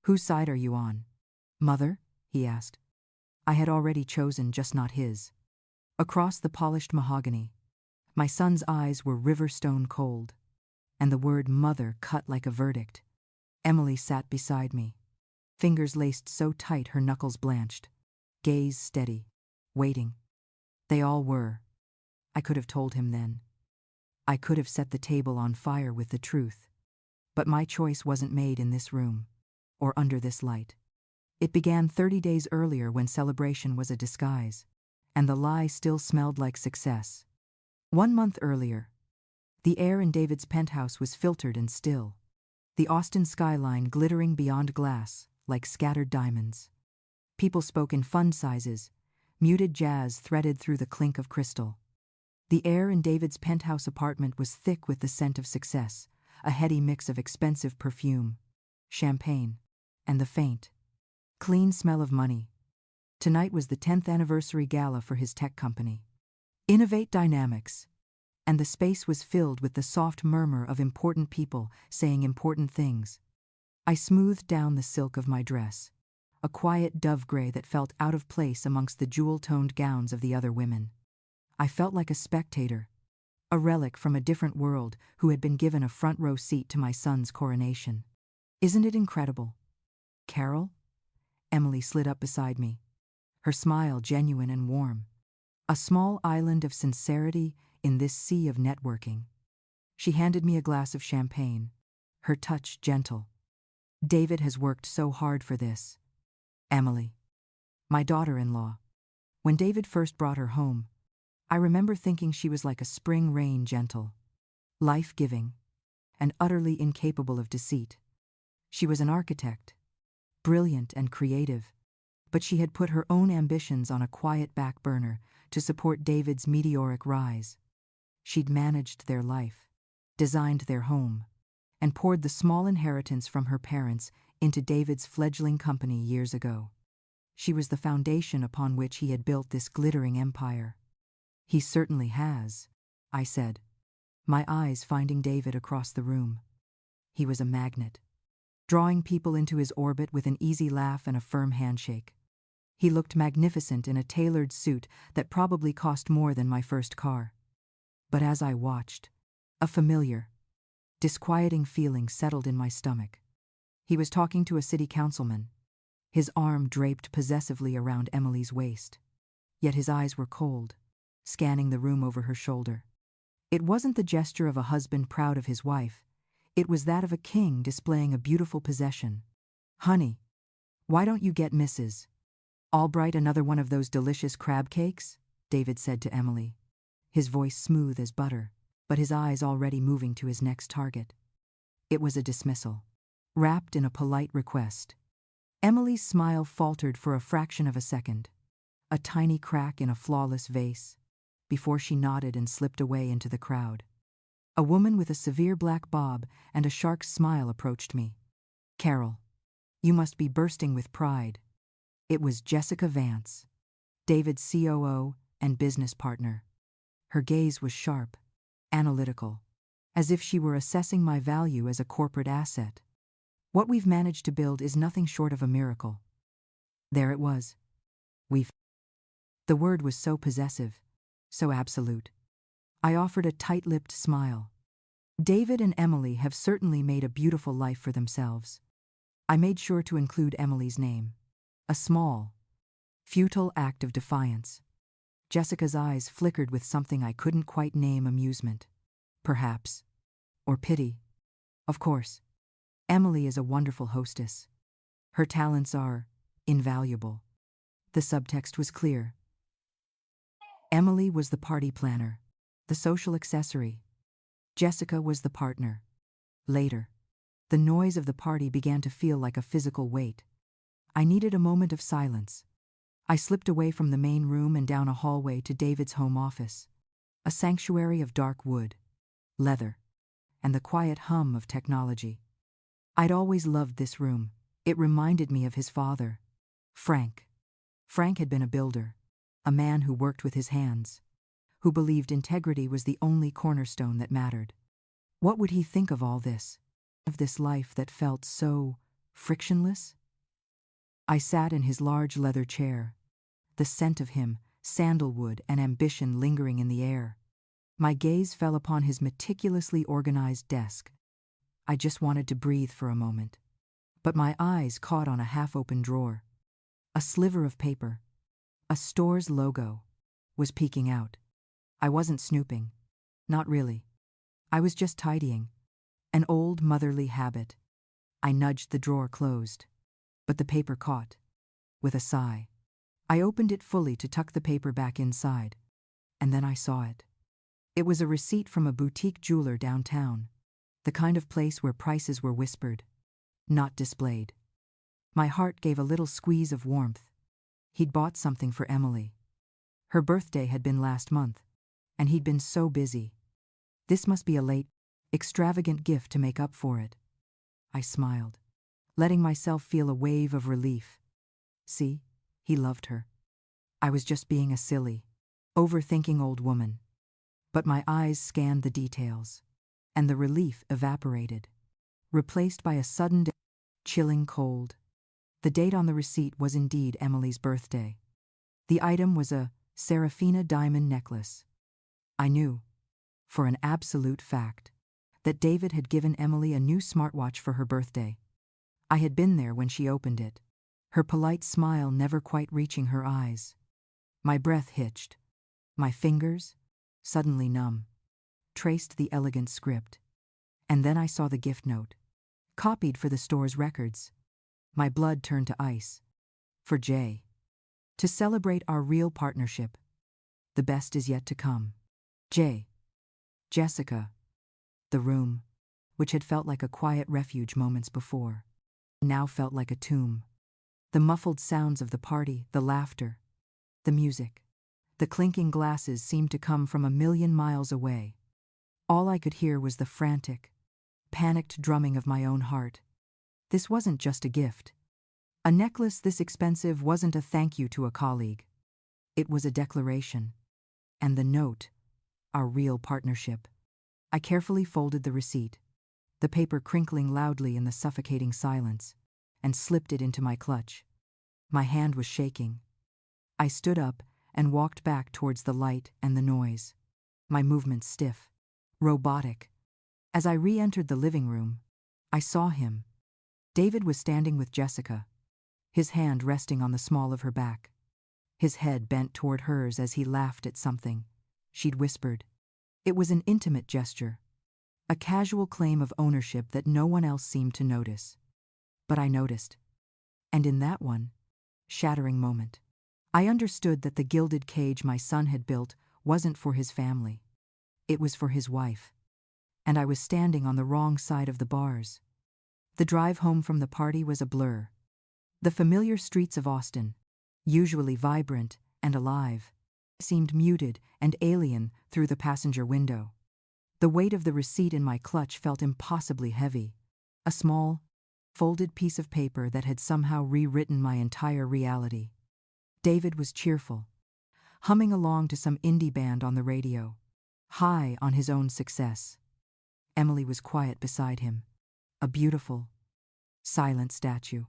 "Whose side are you on? Mother?" he asked. I had already chosen, just not his. Across the polished mahogany, my son's eyes were river-stone cold, and the word mother cut like a verdict. Emily sat beside me, fingers laced so tight her knuckles blanched, gaze steady, waiting. They all were. I could have told him then. I could have set the table on fire with the truth. But my choice wasn't made in this room, or under this light. It began 30 days earlier when celebration was a disguise, and the lie still smelled like success. 1 month earlier, the air in David's penthouse was filtered and still, the Austin skyline glittering beyond glass like scattered diamonds. People spoke in fun sizes, muted jazz threaded through the clink of crystal. The air in David's penthouse apartment was thick with the scent of success, a heady mix of expensive perfume, champagne, and the faint, clean smell of money. Tonight was the 10th anniversary gala for his tech company, Innovate Dynamics, and the space was filled with the soft murmur of important people saying important things. I smoothed down the silk of my dress, a quiet dove gray that felt out of place amongst the jewel-toned gowns of the other women. I felt like a spectator, a relic from a different world who had been given a front-row seat to my son's coronation. "Isn't it incredible, Carol?" Emily slid up beside me, her smile genuine and warm. A small island of sincerity in this sea of networking. She handed me a glass of champagne, her touch gentle. "David has worked so hard for this." Emily, my daughter-in-law. When David first brought her home, I remember thinking she was like a spring rain, gentle, life-giving, and utterly incapable of deceit. She was an architect, brilliant and creative, but she had put her own ambitions on a quiet back burner to support David's meteoric rise. She'd managed their life, designed their home, and poured the small inheritance from her parents into David's fledgling company years ago. She was the foundation upon which he had built this glittering empire. "He certainly has," I said, my eyes finding David across the room. He was a magnet, drawing people into his orbit with an easy laugh and a firm handshake. He looked magnificent in a tailored suit that probably cost more than my first car. But as I watched, a familiar, disquieting feeling settled in my stomach. He was talking to a city councilman, his arm draped possessively around Emily's waist. Yet his eyes were cold, scanning the room over her shoulder. It wasn't the gesture of a husband proud of his wife. It was that of a king displaying a beautiful possession. "Honey, why don't you get Mrs. Albright another one of those delicious crab cakes?" David said to Emily, his voice smooth as butter, but his eyes already moving to his next target. It was a dismissal, wrapped in a polite request. Emily's smile faltered for a fraction of a second, a tiny crack in a flawless vase, before she nodded and slipped away into the crowd. A woman with a severe black bob and a shark's smile approached me. "Carol, you must be bursting with pride." It was Jessica Vance, David's COO and business partner. Her gaze was sharp, analytical, as if she were assessing my value as a corporate asset. "What we've managed to build is nothing short of a miracle." There it was. We've. The word was so possessive, so absolute. I offered a tight-lipped smile. David and Emily have certainly made a beautiful life for themselves. I made sure to include Emily's name. A small, futile act of defiance. Jessica's eyes flickered with something I couldn't quite name: amusement, perhaps, or pity. Of course, Emily is a wonderful hostess. Her talents are invaluable. The subtext was clear. Emily was the party planner, the social accessory. Jessica was the partner. Later, the noise of the party began to feel like a physical weight. I needed a moment of silence. I slipped away from the main room and down a hallway to David's home office, a sanctuary of dark wood, leather, and the quiet hum of technology. I'd always loved this room. It reminded me of his father, Frank. Frank had been a builder, a man who worked with his hands, who believed integrity was the only cornerstone that mattered. What would he think of all this? Of this life that felt so frictionless? I sat in his large leather chair, the scent of him, sandalwood and ambition lingering in the air. My gaze fell upon his meticulously organized desk. I just wanted to breathe for a moment. But my eyes caught on a half-open drawer. A sliver of paper, a store's logo, was peeking out. I wasn't snooping. Not really. I was just tidying. An old motherly habit. I nudged the drawer closed. But the paper caught. With a sigh, I opened it fully to tuck the paper back inside. And then I saw it. It was a receipt from a boutique jeweler downtown. The kind of place where prices were whispered, not displayed. My heart gave a little squeeze of warmth. He'd bought something for Emily. Her birthday had been last month, and he'd been so busy. This must be a late, extravagant gift to make up for it. I smiled, letting myself feel a wave of relief. See, he loved her. I was just being a silly, overthinking old woman. But my eyes scanned the details, and the relief evaporated, replaced by a sudden, chilling cold. The date on the receipt was indeed Emily's birthday. The item was a Serafina diamond necklace. I knew, for an absolute fact, that David had given Emily a new smartwatch for her birthday. I had been there when she opened it, her polite smile never quite reaching her eyes. My breath hitched. My fingers, suddenly numb, traced the elegant script. And then I saw the gift note, copied for the store's records. My blood turned to ice. For Jay. To celebrate our real partnership. The best is yet to come. Jay. Jessica. The room, which had felt like a quiet refuge moments before, now felt like a tomb. The muffled sounds of the party, the laughter, the music, the clinking glasses seemed to come from a million miles away. All I could hear was the frantic, panicked drumming of my own heart. This wasn't just a gift. A necklace this expensive wasn't a thank you to a colleague. It was a declaration. And the note, our real partnership. I carefully folded the receipt, the paper crinkling loudly in the suffocating silence, and slipped it into my clutch. My hand was shaking. I stood up and walked back towards the light and the noise, my movements stiff, robotic. As I re-entered the living room, I saw him. David was standing with Jessica, his hand resting on the small of her back, his head bent toward hers as he laughed at something she'd whispered. It was an intimate gesture, a casual claim of ownership that no one else seemed to notice. But I noticed. And in that one shattering moment, I understood that the gilded cage my son had built wasn't for his family. It was for his wife. And I was standing on the wrong side of the bars. The drive home from the party was a blur. The familiar streets of Austin, usually vibrant and alive, seemed muted and alien through the passenger window. The weight of the receipt in my clutch felt impossibly heavy, a small, folded piece of paper that had somehow rewritten my entire reality. David was cheerful, humming along to some indie band on the radio, high on his own success. Emily was quiet beside him, a beautiful, silent statue,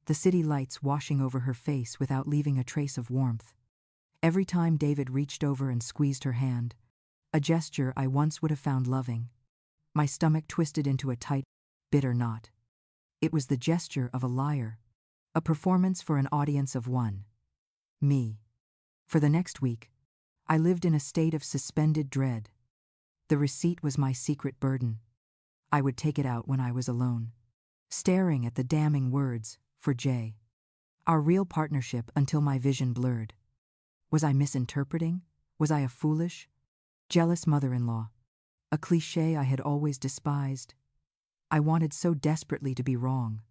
the city lights washing over her face without leaving a trace of warmth. Every time David reached over and squeezed her hand, a gesture I once would have found loving, my stomach twisted into a tight, bitter knot. It was the gesture of a liar, a performance for an audience of one. Me. For the next week, I lived in a state of suspended dread. The receipt was my secret burden. I would take it out when I was alone, staring at the damning words, for Jay. Our real partnership until my vision blurred. Was I misinterpreting? Was I a foolish, jealous mother-in-law? A cliché I had always despised? I wanted so desperately to be wrong.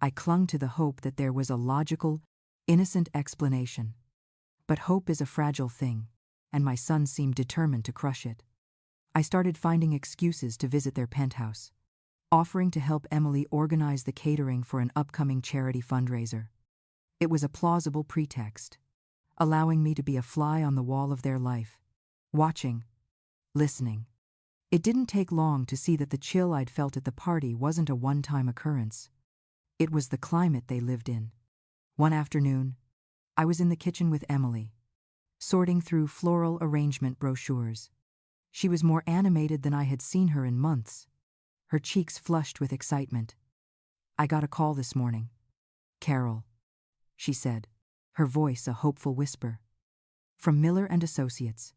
I clung to the hope that there was a logical, innocent explanation. But hope is a fragile thing, and my son seemed determined to crush it. I started finding excuses to visit their penthouse, offering to help Emily organize the catering for an upcoming charity fundraiser. It was a plausible pretext, allowing me to be a fly on the wall of their life, watching, listening. It didn't take long to see that the chill I'd felt at the party wasn't a one-time occurrence. It was the climate they lived in. One afternoon, I was in the kitchen with Emily, sorting through floral arrangement brochures. She was more animated than I had seen her in months, her cheeks flushed with excitement. "I got a call this morning, Carol," she said, her voice a hopeful whisper. "From Miller and Associates.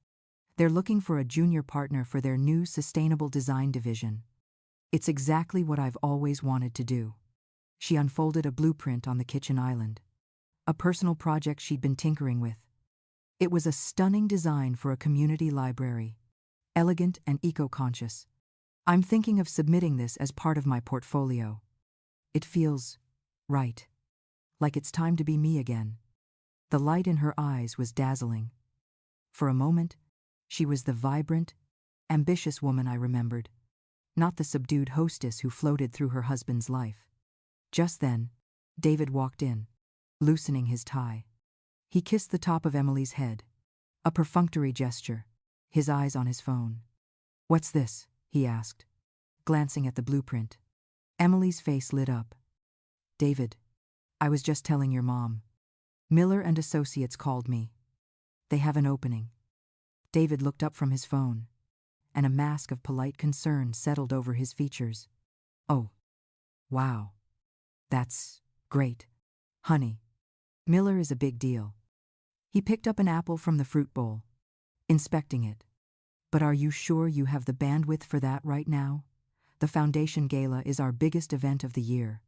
They're looking for a junior partner for their new sustainable design division. It's exactly what I've always wanted to do." She unfolded a blueprint on the kitchen island, a personal project she'd been tinkering with. It was a stunning design for a community library, elegant and eco-conscious. "I'm thinking of submitting this as part of my portfolio. It feels right, like it's time to be me again." The light in her eyes was dazzling. For a moment, she was the vibrant, ambitious woman I remembered, not the subdued hostess who floated through her husband's life. Just then, David walked in, loosening his tie. He kissed the top of Emily's head, a perfunctory gesture, his eyes on his phone. "What's this?" he asked, glancing at the blueprint. Emily's face lit up. "David, I was just telling your mom. Miller and Associates called me. They have an opening." David looked up from his phone, and a mask of polite concern settled over his features. "Oh, wow. That's great, honey. Miller is a big deal." He picked up an apple from the fruit bowl, inspecting it. "But are you sure you have the bandwidth for that right now? The foundation gala is our biggest event of the year,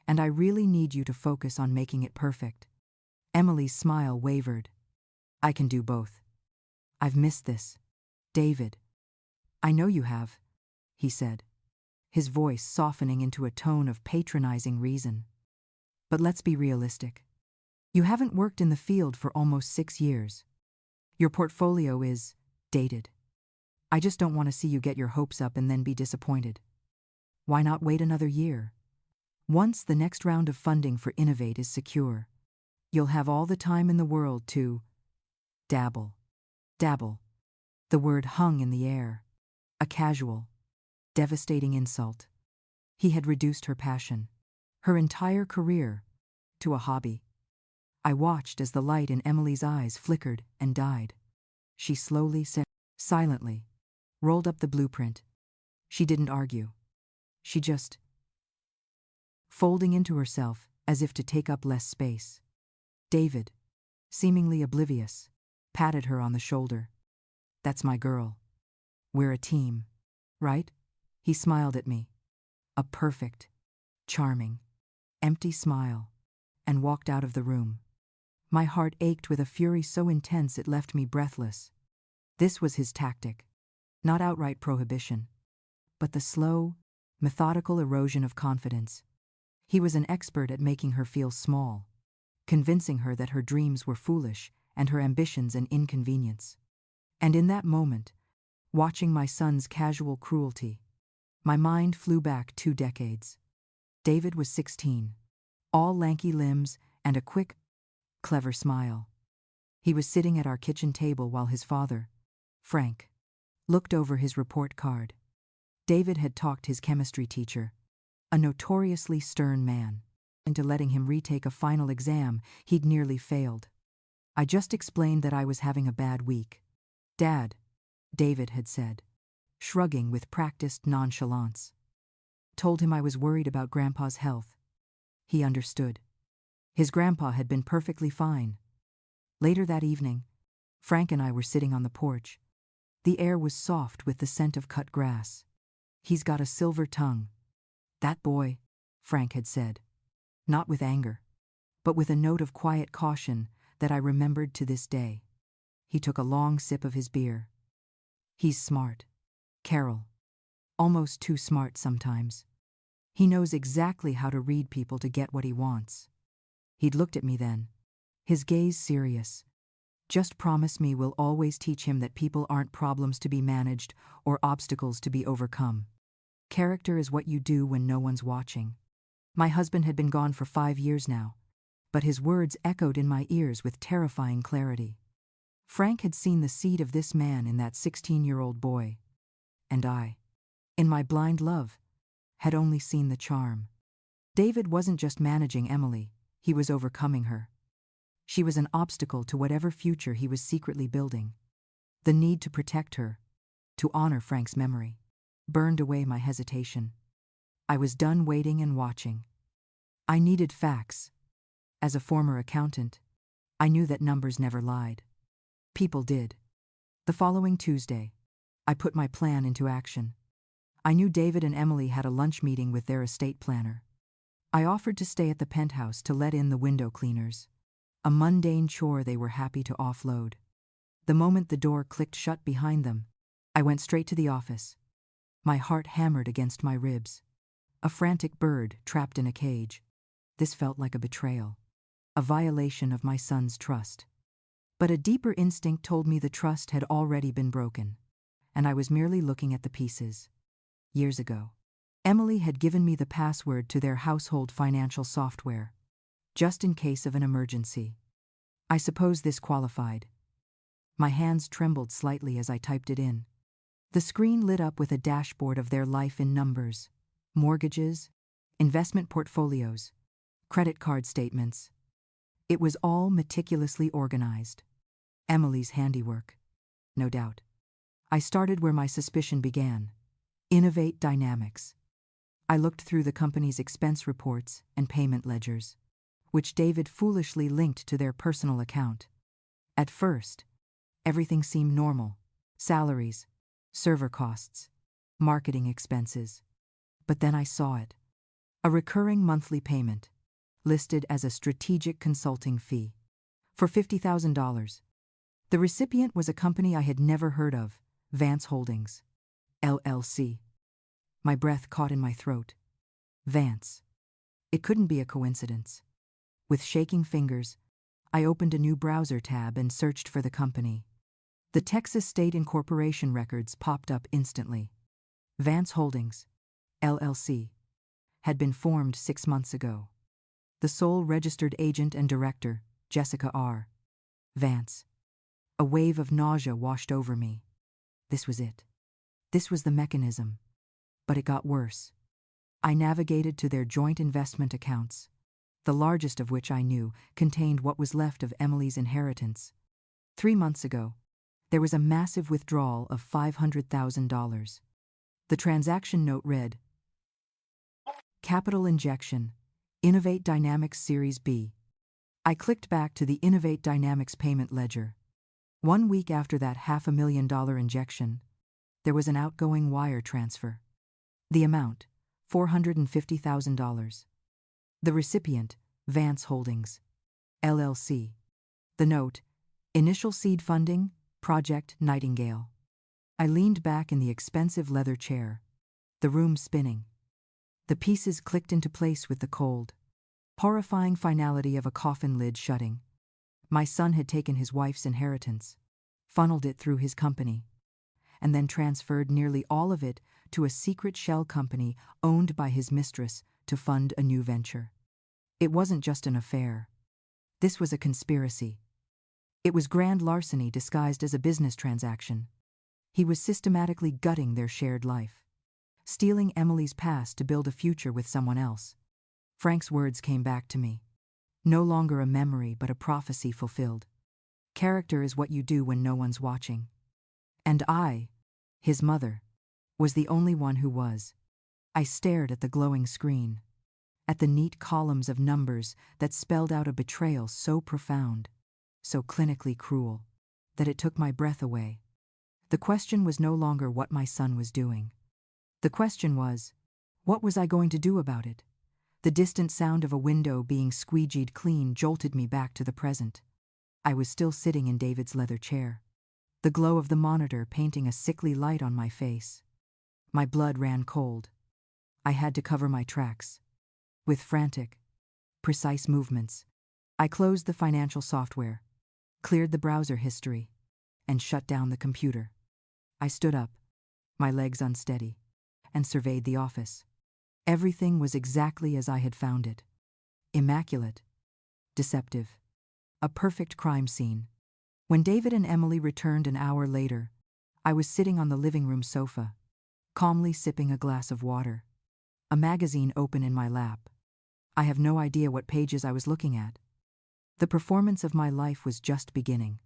and I really need you to focus on making it perfect." Emily's smile wavered. "I can do both. I've missed this, David." "I know you have," he said, his voice softening into a tone of patronizing reason. "But let's be realistic. You haven't worked in the field for almost 6 years. Your portfolio is dated. I just don't want to see you get your hopes up and then be disappointed. Why not wait another year? Once the next round of funding for Innovate is secure, you'll have all the time in the world to dabble." Dabble. The word hung in the air, a casual, devastating insult. He had reduced her passion, her entire career, to a hobby. I watched as the light in Emily's eyes flickered and died. She slowly said, silently, rolled up the blueprint. She didn't argue. She just, folding into herself as if to take up less space. David, seemingly oblivious, patted her on the shoulder. "That's my girl. We're a team, right?" He smiled at me. A perfect, charming, empty smile, and walked out of the room. My heart ached with a fury so intense it left me breathless. This was his tactic. Not outright prohibition, but the slow, methodical erosion of confidence. He was an expert at making her feel small, convincing her that her dreams were foolish and her ambitions an inconvenience. And in that moment, watching my son's casual cruelty, my mind flew back 2 decades. David was 16, all lanky limbs and a quick, clever smile. He was sitting at our kitchen table while his father, Frank, looked over his report card. David had talked his chemistry teacher, a notoriously stern man, into letting him retake a final exam he'd nearly failed. I just explained that I was having a bad week. "Dad," David had said, shrugging with practiced nonchalance. Told him I was worried about Grandpa's health. He understood. His grandpa had been perfectly fine. Later that evening, Frank and I were sitting on the porch. The air was soft with the scent of cut grass. "He's got a silver tongue. That boy," Frank had said, not with anger, but with a note of quiet caution that I remembered to this day. He took a long sip of his beer. "He's smart, Carol. Almost too smart sometimes. He knows exactly how to read people to get what he wants." He'd looked at me then, his gaze serious. "Just promise me we'll always teach him that people aren't problems to be managed or obstacles to be overcome. Character is what you do when no one's watching." My husband had been gone for 5 years now, but his words echoed in my ears with terrifying clarity. Frank had seen the seed of this man in that 16-year-old boy, and I, in my blind love, had only seen the charm. David wasn't just managing Emily, he was overcoming her. She was an obstacle to whatever future he was secretly building. The need to protect her, to honor Frank's memory, burned away my hesitation. I was done waiting and watching. I needed facts. As a former accountant, I knew that numbers never lied. People did. The following Tuesday, I put my plan into action. I knew David and Emily had a lunch meeting with their estate planner. I offered to stay at the penthouse to let in the window cleaners, a mundane chore they were happy to offload. The moment the door clicked shut behind them, I went straight to the office. My heart hammered against my ribs. A frantic bird trapped in a cage. This felt like a betrayal, a violation of my son's trust. But a deeper instinct told me the trust had already been broken, and I was merely looking at the pieces. Years ago, Emily had given me the password to their household financial software, just in case of an emergency. I suppose this qualified. My hands trembled slightly as I typed it in. The screen lit up with a dashboard of their life in numbers: mortgages, investment portfolios, credit card statements. It was all meticulously organized. Emily's handiwork, no doubt. I started where my suspicion began: Innovate Dynamics. I looked through the company's expense reports and payment ledgers, which David foolishly linked to their personal account. At first, everything seemed normal: salaries, server costs, marketing expenses. But then I saw it. A recurring monthly payment, listed as a strategic consulting fee, for $50,000. The recipient was a company I had never heard of, Vance Holdings, LLC. My breath caught in my throat. Vance. It couldn't be a coincidence. With shaking fingers, I opened a new browser tab and searched for the company. The Texas State Incorporation records popped up instantly. Vance Holdings, LLC, had been formed 6 months ago. The sole registered agent and director, Jessica R. Vance. A wave of nausea washed over me. This was it. This was the mechanism. But it got worse. I navigated to their joint investment accounts, the largest of which I knew contained what was left of Emily's inheritance. 3 months ago, there was a massive withdrawal of $500,000. The transaction note read, Capital Injection, Innovate Dynamics Series B. I clicked back to the Innovate Dynamics payment ledger. 1 week after that $500,000 injection, there was an outgoing wire transfer. The amount, $450,000. The recipient, Vance Holdings, LLC. The note, Initial seed funding, Project Nightingale. I leaned back in the expensive leather chair, the room spinning. The pieces clicked into place with the cold, horrifying finality of a coffin lid shutting. My son had taken his wife's inheritance, funneled it through his company, and then transferred nearly all of it to a secret shell company owned by his mistress to fund a new venture. It wasn't just an affair. This was a conspiracy. It was grand larceny disguised as a business transaction. He was systematically gutting their shared life, stealing Emily's past to build a future with someone else. Frank's words came back to me. No longer a memory, but a prophecy fulfilled. Character is what you do when no one's watching. And I, his mother, was the only one who was. I stared at the glowing screen, at the neat columns of numbers that spelled out a betrayal so profound, so clinically cruel, that it took my breath away. The question was no longer what my son was doing. The question was, what was I going to do about it? The distant sound of a window being squeegeed clean jolted me back to the present. I was still sitting in David's leather chair, the glow of the monitor painting a sickly light on my face. My blood ran cold. I had to cover my tracks. With frantic, precise movements, I closed the financial software, cleared the browser history, and shut down the computer. I stood up, my legs unsteady, and surveyed the office. Everything was exactly as I had found it. Immaculate. Deceptive. A perfect crime scene. When David and Emily returned an hour later, I was sitting on the living room sofa, calmly sipping a glass of water, a magazine open in my lap. I have no idea what pages I was looking at. The performance of my life was just beginning.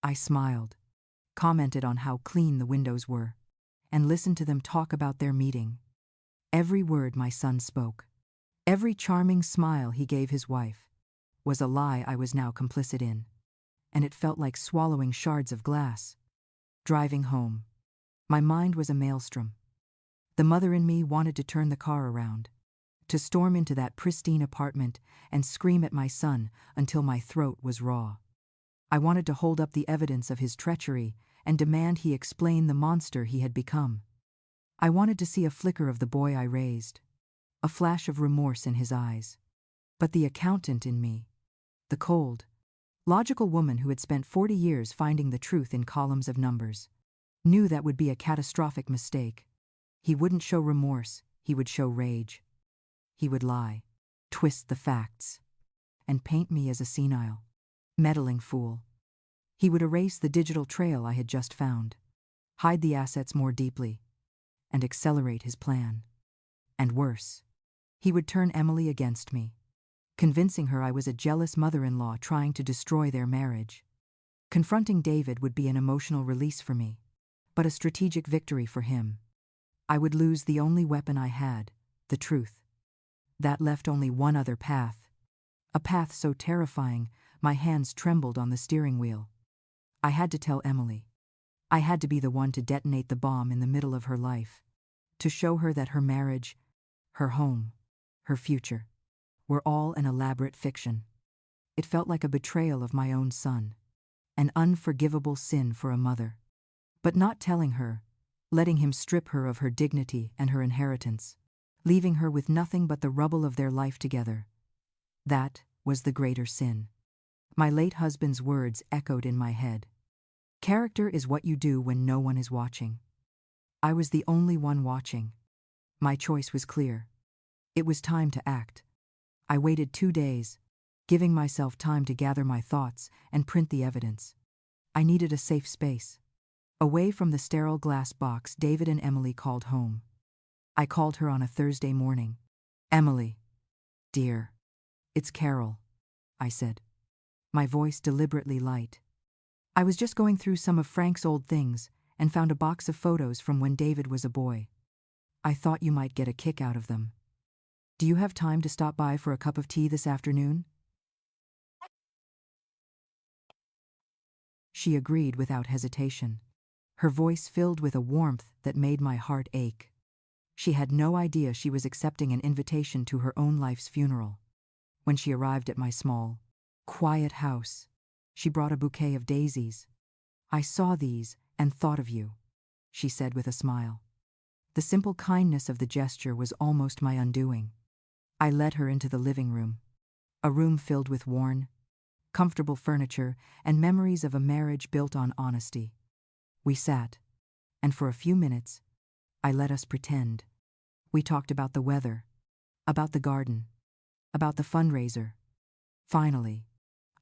I smiled, commented on how clean the windows were, and listened to them talk about their meeting. Every word my son spoke, every charming smile he gave his wife, was a lie I was now complicit in, and it felt like swallowing shards of glass. Driving home, my mind was a maelstrom. The mother in me wanted to turn the car around, to storm into that pristine apartment and scream at my son until my throat was raw. I wanted to hold up the evidence of his treachery and demand he explain the monster he had become. I wanted to see a flicker of the boy I raised, a flash of remorse in his eyes. But the accountant in me, the cold, logical woman who had spent 40 years finding the truth in columns of numbers, knew that would be a catastrophic mistake. He wouldn't show remorse, he would show rage. He would lie, twist the facts, and paint me as a senile, meddling fool. He would erase the digital trail I had just found, hide the assets more deeply, and accelerate his plan. And worse, he would turn Emily against me, convincing her I was a jealous mother-in-law trying to destroy their marriage. Confronting David would be an emotional release for me, but a strategic victory for him. I would lose the only weapon I had, the truth. That left only one other path, a path so terrifying my hands trembled on the steering wheel. I had to tell Emily. I had to be the one to detonate the bomb in the middle of her life, to show her that her marriage, her home, her future, were all an elaborate fiction. It felt like a betrayal of my own son, an unforgivable sin for a mother. But not telling her, letting him strip her of her dignity and her inheritance, leaving her with nothing but the rubble of their life together. That was the greater sin. My late husband's words echoed in my head. Character is what you do when no one is watching. I was the only one watching. My choice was clear. It was time to act. I waited 2 days, giving myself time to gather my thoughts and print the evidence. I needed a safe space. Away from the sterile glass box David and Emily called home. I called her on a Thursday morning. "Emily, dear, it's Carol," I said, my voice deliberately light. "I was just going through some of Frank's old things and found a box of photos from when David was a boy. I thought you might get a kick out of them. Do you have time to stop by for a cup of tea this afternoon?" She agreed without hesitation, her voice filled with a warmth that made my heart ache. She had no idea she was accepting an invitation to her own life's funeral. When she arrived at my small, quiet house, she brought a bouquet of daisies. "I saw these and thought of you," she said with a smile. The simple kindness of the gesture was almost my undoing. I led her into the living room, a room filled with worn, comfortable furniture and memories of a marriage built on honesty. We sat, and for a few minutes, I let us pretend. We talked about the weather, about the garden, about the fundraiser. Finally,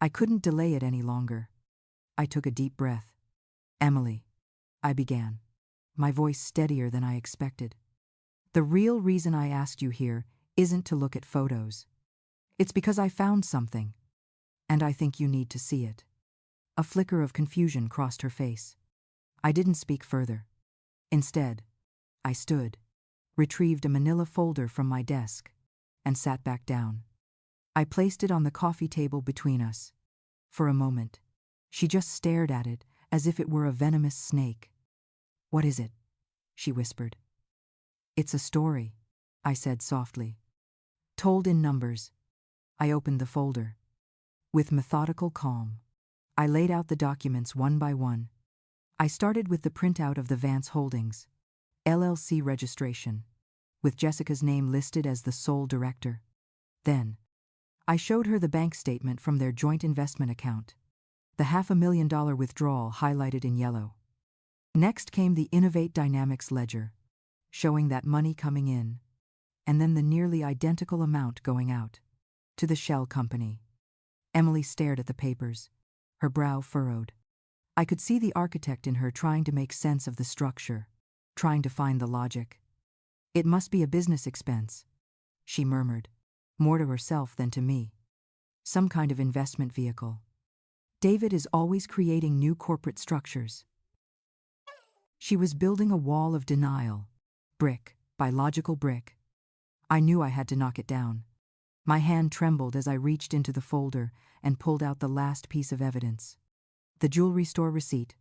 I couldn't delay it any longer. I took a deep breath. "Emily," I began, my voice steadier than I expected. "The real reason I asked you here isn't to look at photos. It's because I found something, and I think you need to see it." A flicker of confusion crossed her face. I didn't speak further. Instead, I stood, retrieved a manila folder from my desk, and sat back down. I placed it on the coffee table between us. For a moment, she just stared at it as if it were a venomous snake. "What is it?" she whispered. "It's a story," I said softly. "Told in numbers." I opened the folder. With methodical calm, I laid out the documents one by one. I started with the printout of the Vance Holdings, LLC registration, with Jessica's name listed as the sole director. Then, I showed her the bank statement from their joint investment account, the $500,000 withdrawal highlighted in yellow. Next came the Innovate Dynamics ledger, showing that money coming in, and then the nearly identical amount going out, to the shell company. Emily stared at the papers, her brow furrowed. I could see the architect in her trying to make sense of the structure, trying to find the logic. "It must be a business expense," she murmured. more to herself than to me. Some kind of investment vehicle. David is always creating new corporate structures. She was building a wall of denial, brick by logical brick. I knew I had to knock it down. My hand trembled as I reached into the folder and pulled out the last piece of evidence. The jewelry store receipt.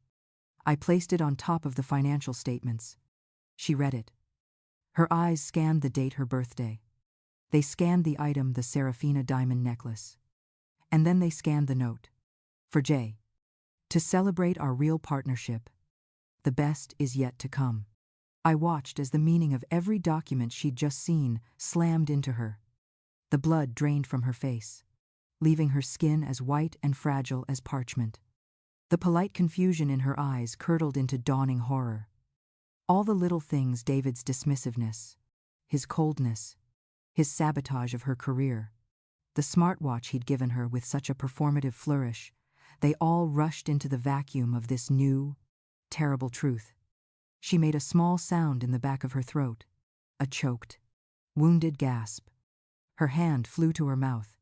I placed it on top of the financial statements. She read it. Her eyes scanned the date, her birthday. They scanned the item, the Serafina diamond necklace. And then they scanned the note. For Jay. To celebrate our real partnership. The best is yet to come. I watched as the meaning of every document she'd just seen slammed into her. The blood drained from her face, leaving her skin as white and fragile as parchment. The polite confusion in her eyes curdled into dawning horror. All the little things, David's dismissiveness, his coldness, his sabotage of her career, the smartwatch he'd given her with such a performative flourish, they all rushed into the vacuum of this new, terrible truth. She made a small sound in the back of her throat, a choked, wounded gasp. Her hand flew to her mouth,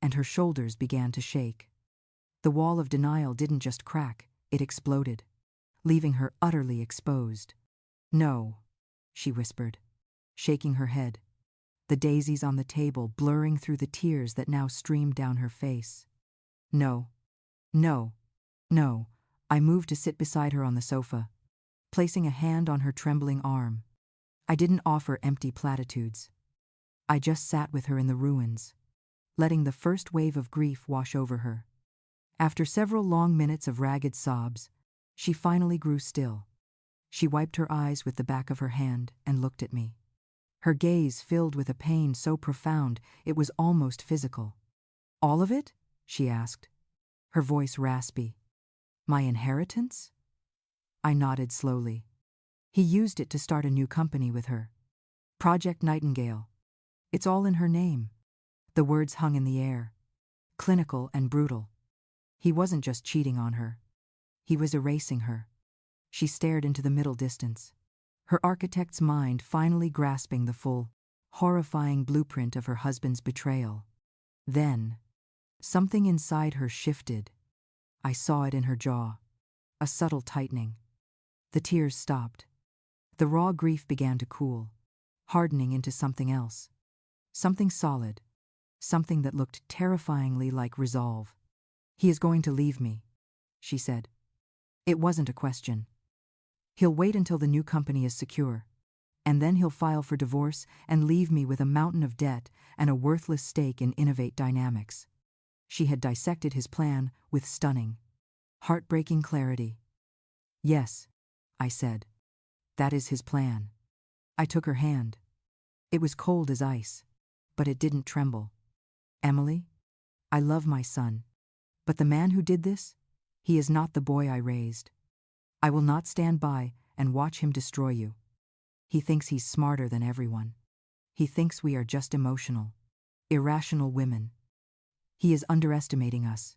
and her shoulders began to shake. The wall of denial didn't just crack, it exploded, leaving her utterly exposed. No, she whispered, shaking her head, the daisies on the table blurring through the tears that now streamed down her face. No, no, no. I moved to sit beside her on the sofa, placing a hand on her trembling arm. I didn't offer empty platitudes. I just sat with her in the ruins, letting the first wave of grief wash over her. After several long minutes of ragged sobs, she finally grew still. She wiped her eyes with the back of her hand and looked at me. Her gaze filled with a pain so profound it was almost physical. All of it? She asked, her voice raspy. My inheritance? I nodded slowly. He used it to start a new company with her. Project Nightingale. It's all in her name. The words hung in the air, clinical and brutal. He wasn't just cheating on her. He was erasing her. She stared into the middle distance, her architect's mind finally grasping the full, horrifying blueprint of her husband's betrayal. Then, something inside her shifted. I saw it in her jaw, a subtle tightening. The tears stopped. The raw grief began to cool, hardening into something else. Something solid, something that looked terrifyingly like resolve. He is going to leave me, she said. It wasn't a question. He'll wait until the new company is secure, and then he'll file for divorce and leave me with a mountain of debt and a worthless stake in Innovate Dynamics. She had dissected his plan with stunning, heartbreaking clarity. Yes, I said. That is his plan. I took her hand. It was cold as ice, but it didn't tremble. Emily, I love my son, but the man who did this, he is not the boy I raised. I will not stand by and watch him destroy you. He thinks he's smarter than everyone. He thinks we are just emotional, irrational women. He is underestimating us.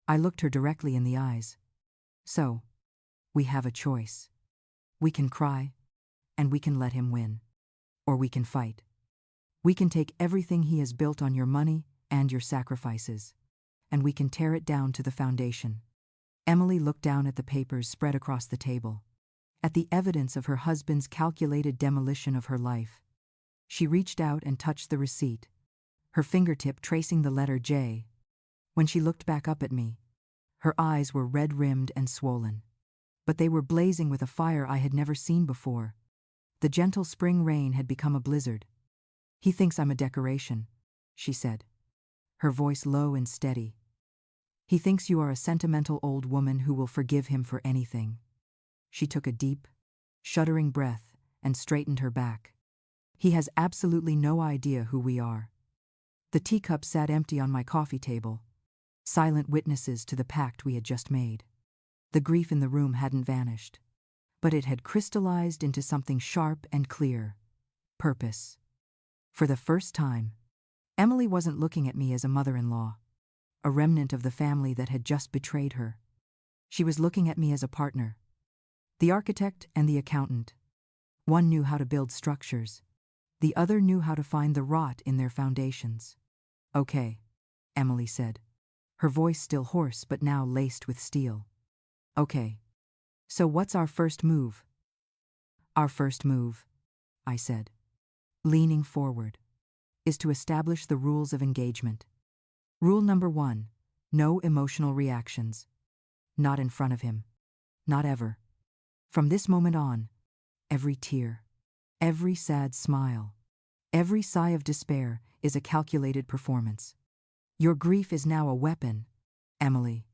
I looked her directly in the eyes. So, we have a choice. We can cry, and we can let him win. Or we can fight. We can take everything he has built on your money and your sacrifices, and we can tear it down to the foundation. Emily looked down at the papers spread across the table, at the evidence of her husband's calculated demolition of her life. She reached out and touched the receipt, her fingertip tracing the letter J. When she looked back up at me, her eyes were red-rimmed and swollen, but they were blazing with a fire I had never seen before. The gentle spring rain had become a blizzard. He thinks I'm a decoration, she said, her voice low and steady. He thinks you are a sentimental old woman who will forgive him for anything. She took a deep, shuddering breath and straightened her back. He has absolutely no idea who we are. The teacup sat empty on my coffee table, silent witnesses to the pact we had just made. The grief in the room hadn't vanished, but it had crystallized into something sharp and clear. Purpose. For the first time, Emily wasn't looking at me as a mother-in-law, a remnant of the family that had just betrayed her. She was looking at me as a partner. The architect and the accountant. One knew how to build structures. The other knew how to find the rot in their foundations. Okay, Emily said, her voice still hoarse but now laced with steel. Okay. So what's our first move? Our first move, I said, leaning forward, is to establish the rules of engagement. Rule number 1, no emotional reactions. Not in front of him. Not ever. From this moment on, every tear, every sad smile, every sigh of despair is a calculated performance. Your grief is now a weapon, Emily.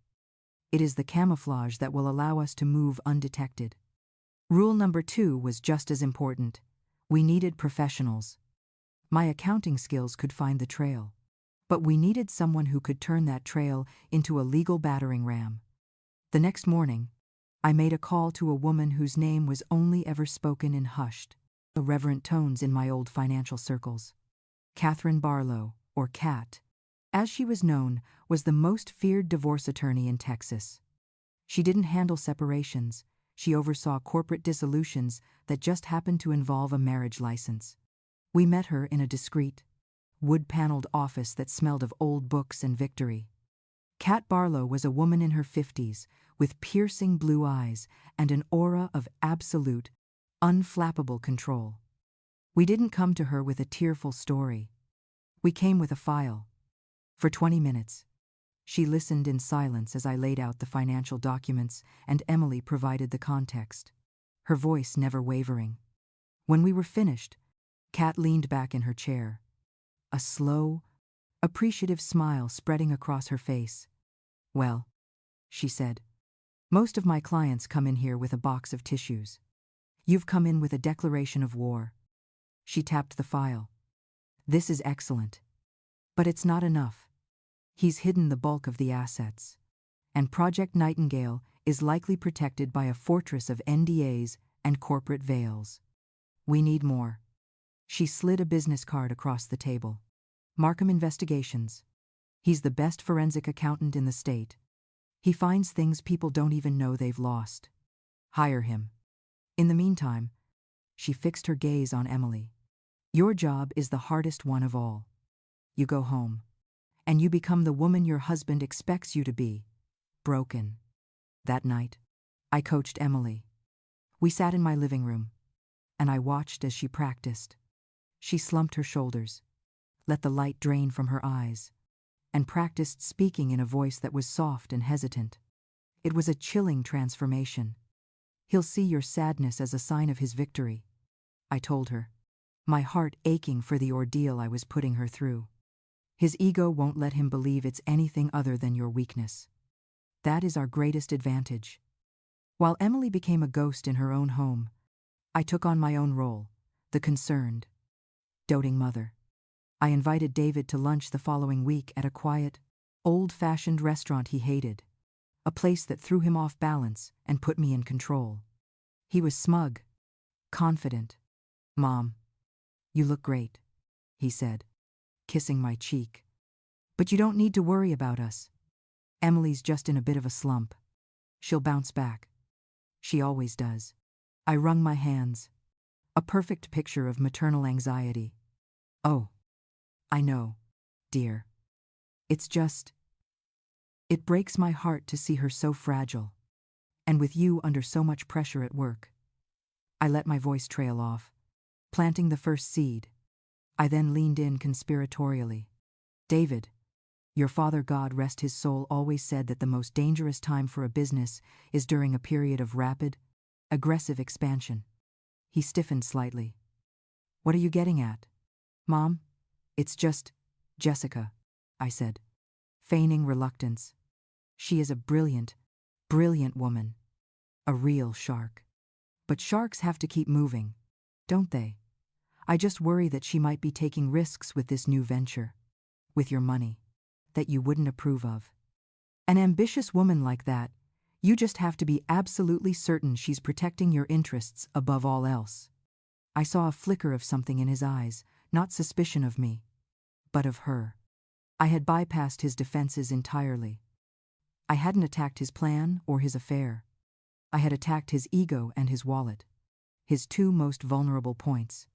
It is the camouflage that will allow us to move undetected. Rule number 2 was just as important. We needed professionals. My accounting skills could find the trail, but we needed someone who could turn that trail into a legal battering ram. The next morning, I made a call to a woman whose name was only ever spoken in hushed, irreverent tones in my old financial circles. Catherine Barlow, or Cat, as she was known, was the most feared divorce attorney in Texas. She didn't handle separations. She oversaw corporate dissolutions that just happened to involve a marriage license. We met her in a discreet, wood-paneled office that smelled of old books and victory. Cat Barlow was a woman in her 50s, with piercing blue eyes and an aura of absolute, unflappable control. We didn't come to her with a tearful story. We came with a file. For 20 minutes, she listened in silence as I laid out the financial documents and Emily provided the context, her voice never wavering. When we were finished, Cat leaned back in her chair, a slow, appreciative smile spreading across her face. Well, she said, most of my clients come in here with a box of tissues. You've come in with a declaration of war. She tapped the file. This is excellent. But it's not enough. He's hidden the bulk of the assets. And Project Nightingale is likely protected by a fortress of NDAs and corporate veils. We need more. She slid a business card across the table. Markham Investigations. He's the best forensic accountant in the state. He finds things people don't even know they've lost. Hire him. In the meantime, she fixed her gaze on Emily. Your job is the hardest one of all. You go home, and you become the woman your husband expects you to be, broken. That night, I coached Emily. We sat in my living room, and I watched as she practiced. She slumped her shoulders, let the light drain from her eyes, and practiced speaking in a voice that was soft and hesitant. It was a chilling transformation. He'll see your sadness as a sign of his victory, I told her, my heart aching for the ordeal I was putting her through. His ego won't let him believe it's anything other than your weakness. That is our greatest advantage. While Emily became a ghost in her own home, I took on my own role, the concerned, doting mother. I invited David to lunch the following week at a quiet, old-fashioned restaurant he hated, a place that threw him off balance and put me in control. He was smug, confident. Mom, you look great, he said, kissing my cheek. But you don't need to worry about us. Emily's just in a bit of a slump. She'll bounce back. She always does. I wrung my hands, a perfect picture of maternal anxiety. Oh, I know, dear. It's just, it breaks my heart to see her so fragile, and with you under so much pressure at work. I let my voice trail off, planting the first seed. I then leaned in conspiratorially. David, your father, God rest his soul, always said that the most dangerous time for a business is during a period of rapid, aggressive expansion. He stiffened slightly. What are you getting at? Mom? It's just, Jessica, I said, feigning reluctance. She is a brilliant, brilliant woman. A real shark. But sharks have to keep moving, don't they? I just worry that she might be taking risks with this new venture, with your money, that you wouldn't approve of. An ambitious woman like that, you just have to be absolutely certain she's protecting your interests above all else. I saw a flicker of something in his eyes, not suspicion of me, but of her. I had bypassed his defenses entirely. I hadn't attacked his plan or his affair. I had attacked his ego and his wallet, his two most vulnerable points.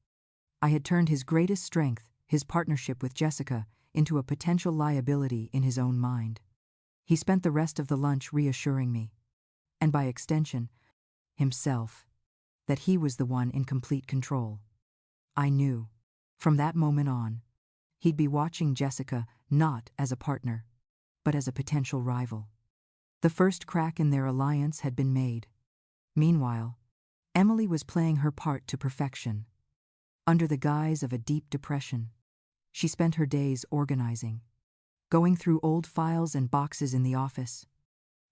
I had turned his greatest strength, his partnership with Jessica, into a potential liability in his own mind. He spent the rest of the lunch reassuring me, and by extension, himself, that he was the one in complete control. I knew, from that moment on, he'd be watching Jessica not as a partner, but as a potential rival. The first crack in their alliance had been made. Meanwhile, Emily was playing her part to perfection. Under the guise of a deep depression, she spent her days organizing, going through old files and boxes in the office.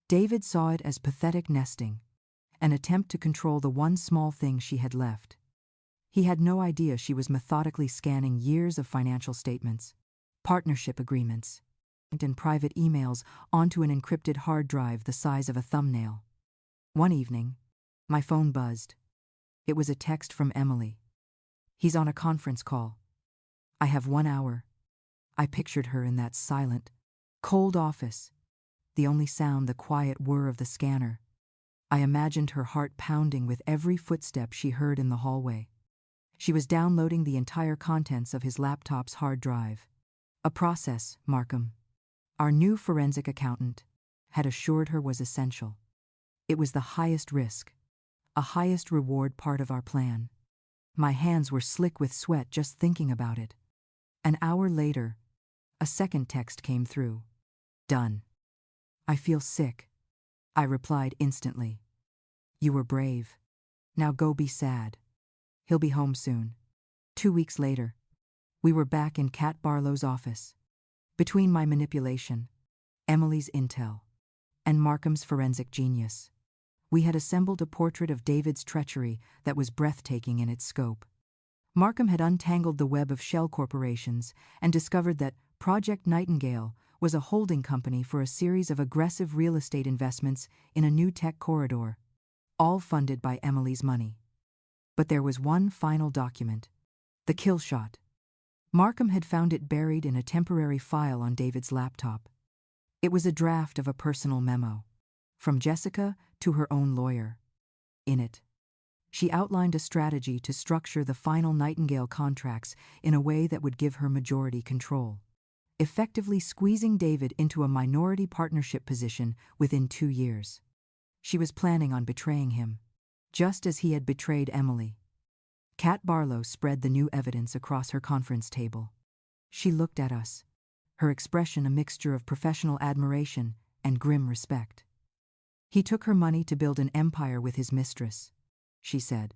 David saw it as pathetic nesting, an attempt to control the one small thing she had left. He had no idea she was methodically scanning years of financial statements, partnership agreements, and private emails onto an encrypted hard drive the size of a thumbnail. One evening, my phone buzzed. It was a text from Emily. "He's on a conference call. I have 1 hour." I pictured her in that silent, cold office, the only sound the quiet whir of the scanner. I imagined her heart pounding with every footstep she heard in the hallway. She was downloading the entire contents of his laptop's hard drive. A process, Markham, our new forensic accountant, had assured her was essential. It was the highest risk, a highest reward part of our plan. My hands were slick with sweat just thinking about it. An hour later, a second text came through. "Done." "I feel sick," I replied instantly. "You were brave. Now go be sad. He'll be home soon." 2 weeks later, we were back in Kat Barlow's office. Between my manipulation, Emily's intel, and Markham's forensic genius, we had assembled a portrait of David's treachery that was breathtaking in its scope. Markham had untangled the web of shell corporations and discovered that Project Nightingale was a holding company for a series of aggressive real estate investments in a new tech corridor, all funded by Emily's money. But there was one final document, the kill shot. Markham had found it buried in a temporary file on David's laptop. It was a draft of a personal memo, from Jessica to her own lawyer. In it, she outlined a strategy to structure the final Nightingale contracts in a way that would give her majority control, effectively squeezing David into a minority partnership position within 2 years. She was planning on betraying him, just as he had betrayed Emily. Kat Barlow spread the new evidence across her conference table. She looked at us, her expression a mixture of professional admiration and grim respect. "He took her money to build an empire with his mistress," she said,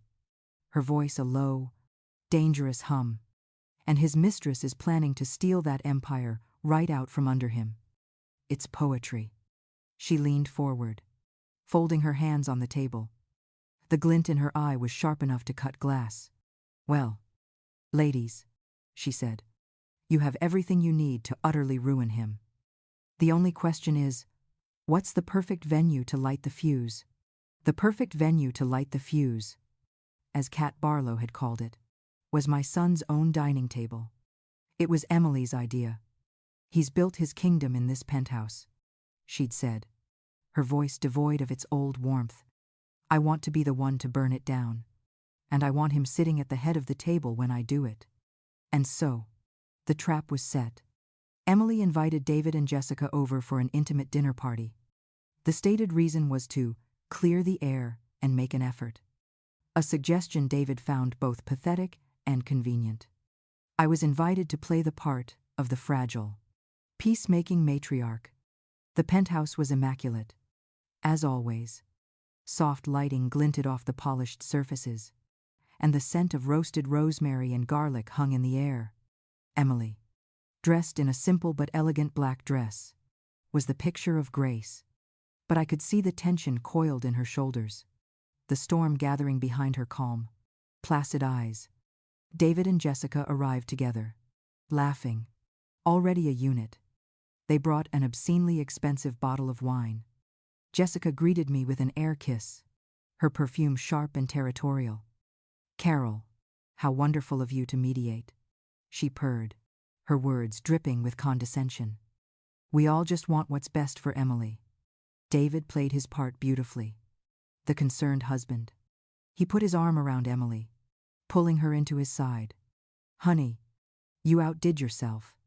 her voice a low, dangerous hum. "And his mistress is planning to steal that empire right out from under him. It's poetry." She leaned forward, folding her hands on the table. The glint in her eye was sharp enough to cut glass. "Well, ladies," she said, "you have everything you need to utterly ruin him. The only question is, what's the perfect venue to light the fuse?" The perfect venue to light the fuse, as Kat Barlow had called it, was my son's own dining table. It was Emily's idea. "He's built his kingdom in this penthouse," she'd said, her voice devoid of its old warmth. "I want to be the one to burn it down, and I want him sitting at the head of the table when I do it." And so, the trap was set. Emily invited David and Jessica over for an intimate dinner party. The stated reason was to clear the air and make an effort, a suggestion David found both pathetic and convenient. I was invited to play the part of the fragile, peacemaking matriarch. The penthouse was immaculate, as always. Soft lighting glinted off the polished surfaces, and the scent of roasted rosemary and garlic hung in the air. Emily, dressed in a simple but elegant black dress, was the picture of grace, but I could see the tension coiled in her shoulders, the storm gathering behind her calm, placid eyes. David and Jessica arrived together, laughing, already a unit. They brought an obscenely expensive bottle of wine. Jessica greeted me with an air kiss, her perfume sharp and territorial. "Carol, how wonderful of you to mediate," she purred, her words dripping with condescension. "We all just want what's best for Emily." David played his part beautifully, the concerned husband. He put his arm around Emily, pulling her into his side. Honey, you outdid yourself.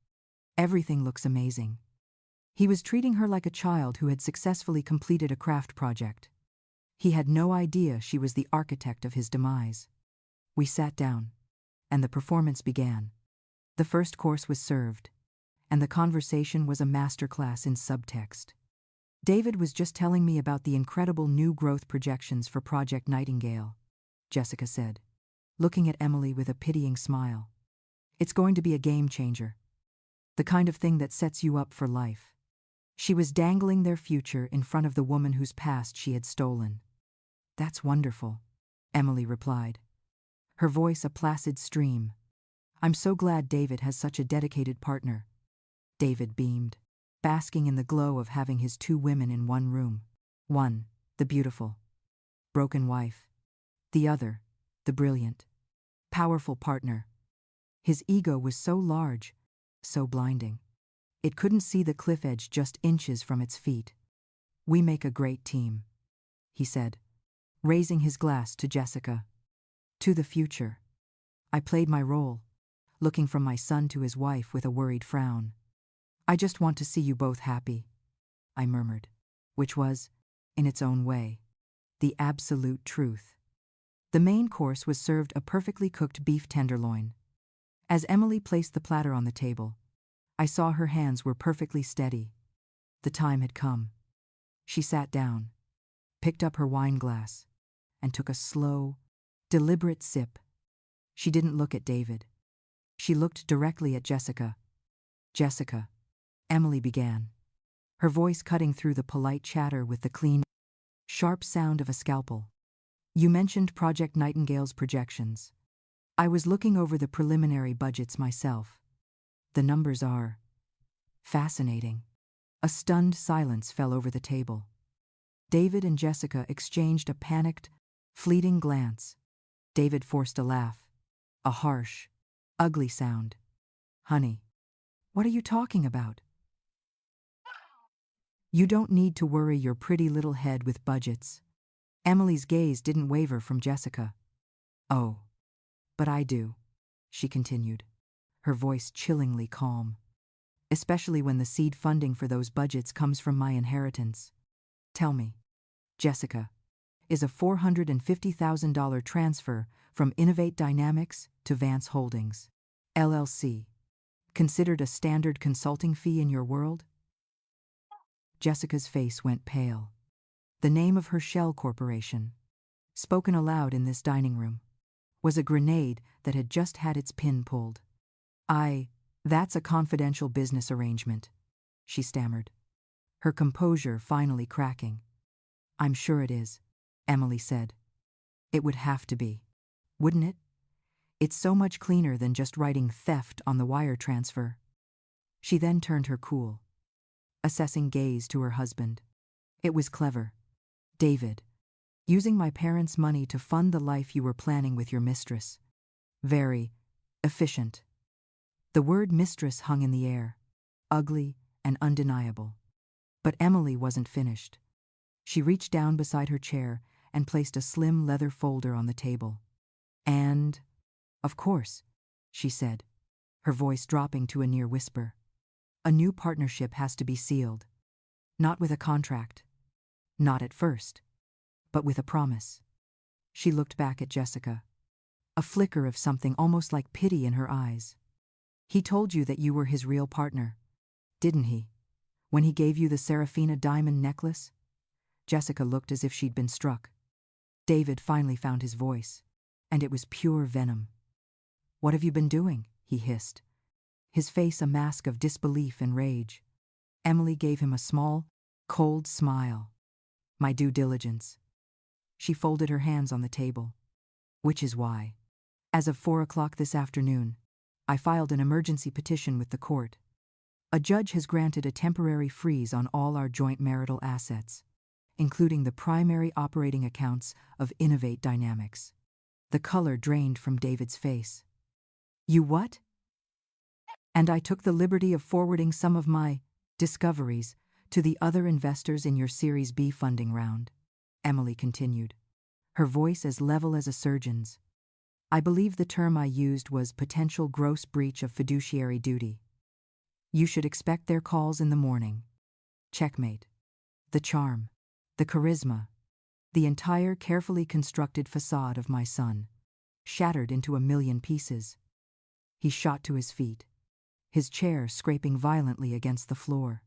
Everything looks amazing. He was treating her like a child who had successfully completed a craft project. He had no idea she was the architect of his demise. We sat down, and the performance began. The first course was served, and the conversation was a masterclass in subtext. David was just telling me about the incredible new growth projections for Project Nightingale, Jessica said, looking at Emily with a pitying smile. It's going to be a game changer. The kind of thing that sets you up for life. She was dangling their future in front of the woman whose past she had stolen. That's wonderful, Emily replied, her voice a placid stream. I'm so glad David has such a dedicated partner. David beamed, basking in the glow of having his two women in one room. One, the beautiful, broken wife. The other, the brilliant, powerful partner. His ego was so large, so blinding. It couldn't see the cliff edge just inches from its feet. We make a great team, he said, raising his glass to Jessica. To the future. I played my role, looking from my son to his wife with a worried frown. I just want to see you both happy, I murmured, which was, in its own way, the absolute truth. The main course was served a perfectly cooked beef tenderloin. As Emily placed the platter on the table, I saw her hands were perfectly steady. The time had come. She sat down, picked up her wine glass, and took a slow, deliberate sip. She didn't look at David. She looked directly at Jessica. Jessica, Emily began, her voice cutting through the polite chatter with the clean, sharp sound of a scalpel. You mentioned Project Nightingale's projections. I was looking over the preliminary budgets myself. The numbers are fascinating. A stunned silence fell over the table. David and Jessica exchanged a panicked, fleeting glance. David forced a laugh, a harsh, ugly sound. Honey, what are you talking about? You don't need to worry your pretty little head with budgets. Emily's gaze didn't waver from Jessica. Oh, but I do, she continued, her voice chillingly calm. Especially when the seed funding for those budgets comes from my inheritance. Tell me, Jessica, is a $450,000 transfer from Innovate Dynamics to Vance Holdings, LLC, considered a standard consulting fee in your world? Jessica's face went pale. The name of her shell corporation, spoken aloud in this dining room, was a grenade that had just had its pin pulled. That's a confidential business arrangement, she stammered, her composure finally cracking. I'm sure it is, Emily said. It would have to be, wouldn't it? It's so much cleaner than just writing theft on the wire transfer. She then turned her cool, assessing gaze to her husband. It was clever. David, using my parents' money to fund the life you were planning with your mistress. Very efficient. The word mistress hung in the air, ugly and undeniable. But Emily wasn't finished. She reached down beside her chair and placed a slim leather folder on the table. And, of course, she said, her voice dropping to a near whisper, a new partnership has to be sealed. Not with a contract. Not at first. But with a promise. She looked back at Jessica, a flicker of something almost like pity in her eyes. He told you that you were his real partner, didn't he? When he gave you the Serafina diamond necklace? Jessica looked as if she'd been struck. David finally found his voice, and it was pure venom. What have you been doing? He hissed, his face a mask of disbelief and rage. Emily gave him a small, cold smile. My due diligence. She folded her hands on the table. Which is why, as of 4 o'clock this afternoon, I filed an emergency petition with the court. A judge has granted a temporary freeze on all our joint marital assets, including the primary operating accounts of Innovate Dynamics. The color drained from David's face. You what? And I took the liberty of forwarding some of my discoveries to the other investors in your Series B funding round, Emily continued, her voice as level as a surgeon's. I believe the term I used was potential gross breach of fiduciary duty. You should expect their calls in the morning. Checkmate. The charm, the charisma, the entire carefully constructed facade of my son, shattered into a million pieces. He shot to his feet, his chair scraping violently against the floor.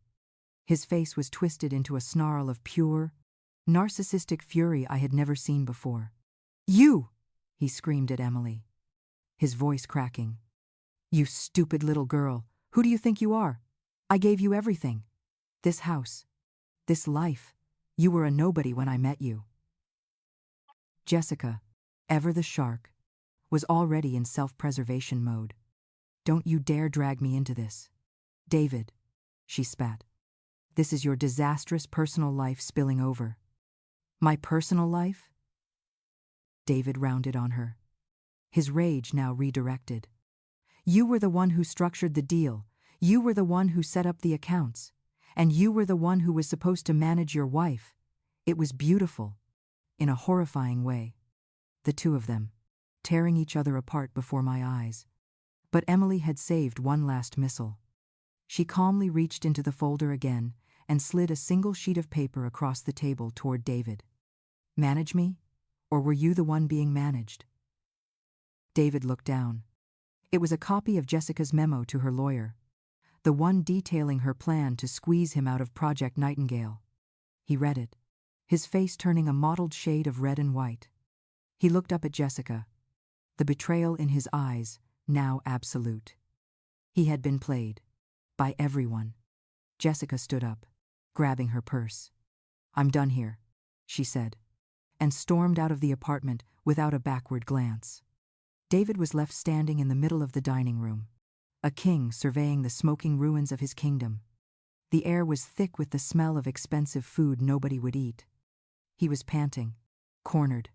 His face was twisted into a snarl of pure, narcissistic fury I had never seen before. "You!" he screamed at Emily, his voice cracking. "You stupid little girl, who do you think you are? I gave you everything. This house, this life. You were a nobody when I met you." Jessica, ever the shark, was already in self-preservation mode. "Don't you dare drag me into this. David," she spat. "This is your disastrous personal life spilling over." "My personal life?" David rounded on her, his rage now redirected. "You were the one who structured the deal. You were the one who set up the accounts. And you were the one who was supposed to manage your wife. It was beautiful, in a horrifying way. The two of them, tearing each other apart before my eyes. But Emily had saved one last missile. She calmly reached into the folder again and slid a single sheet of paper across the table toward David. "Manage me? Or were you the one being managed?" David looked down. It was a copy of Jessica's memo to her lawyer, the one detailing her plan to squeeze him out of Project Nightingale. He read it, his face turning a mottled shade of red and white. He looked up at Jessica, the betrayal in his eyes now absolute. He had been played. By everyone. Jessica stood up, grabbing her purse. "I'm done here," she said, and stormed out of the apartment without a backward glance. David was left standing in the middle of the dining room, a king surveying the smoking ruins of his kingdom. The air was thick with the smell of expensive food nobody would eat. He was panting, cornered,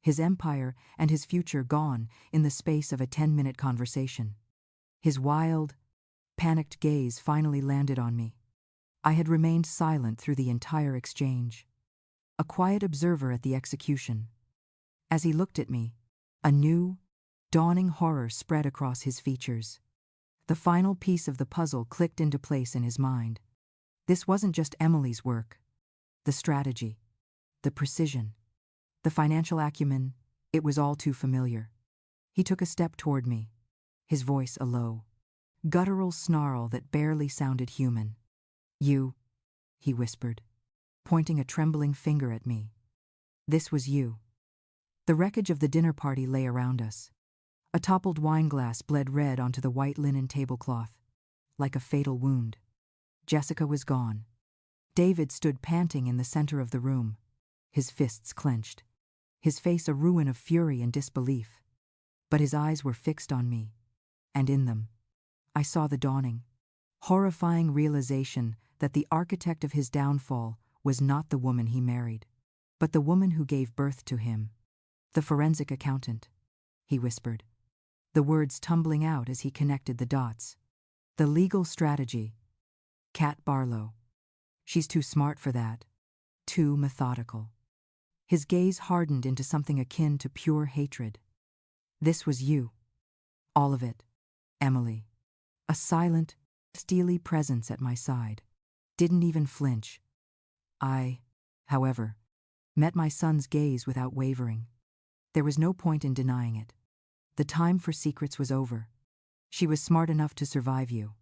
his empire and his future gone in the space of a 10-minute conversation. His wild, panicked gaze finally landed on me. I had remained silent through the entire exchange, a quiet observer at the execution. As he looked at me, a new, dawning horror spread across his features. The final piece of the puzzle clicked into place in his mind. This wasn't just Emily's work. The strategy, the precision, the financial acumen, it was all too familiar. He took a step toward me, his voice a low, guttural snarl that barely sounded human. "You," he whispered, pointing a trembling finger at me. "This was you." The wreckage of the dinner party lay around us. A toppled wine glass bled red onto the white linen tablecloth, like a fatal wound. Jessica was gone. David stood panting in the center of the room, his fists clenched, his face a ruin of fury and disbelief. But his eyes were fixed on me, and in them, I saw the dawning, horrifying realization that the architect of his downfall was not the woman he married, but the woman who gave birth to him. "The forensic accountant," he whispered, the words tumbling out as he connected the dots. "The legal strategy. Kat Barlow. She's too smart for that. Too methodical." His gaze hardened into something akin to pure hatred. "This was you. All of it. Emily." A silent, steely presence at my side. Didn't even flinch. I, however, met my son's gaze without wavering. There was no point in denying it. The time for secrets was over. "She was smart enough to survive you,"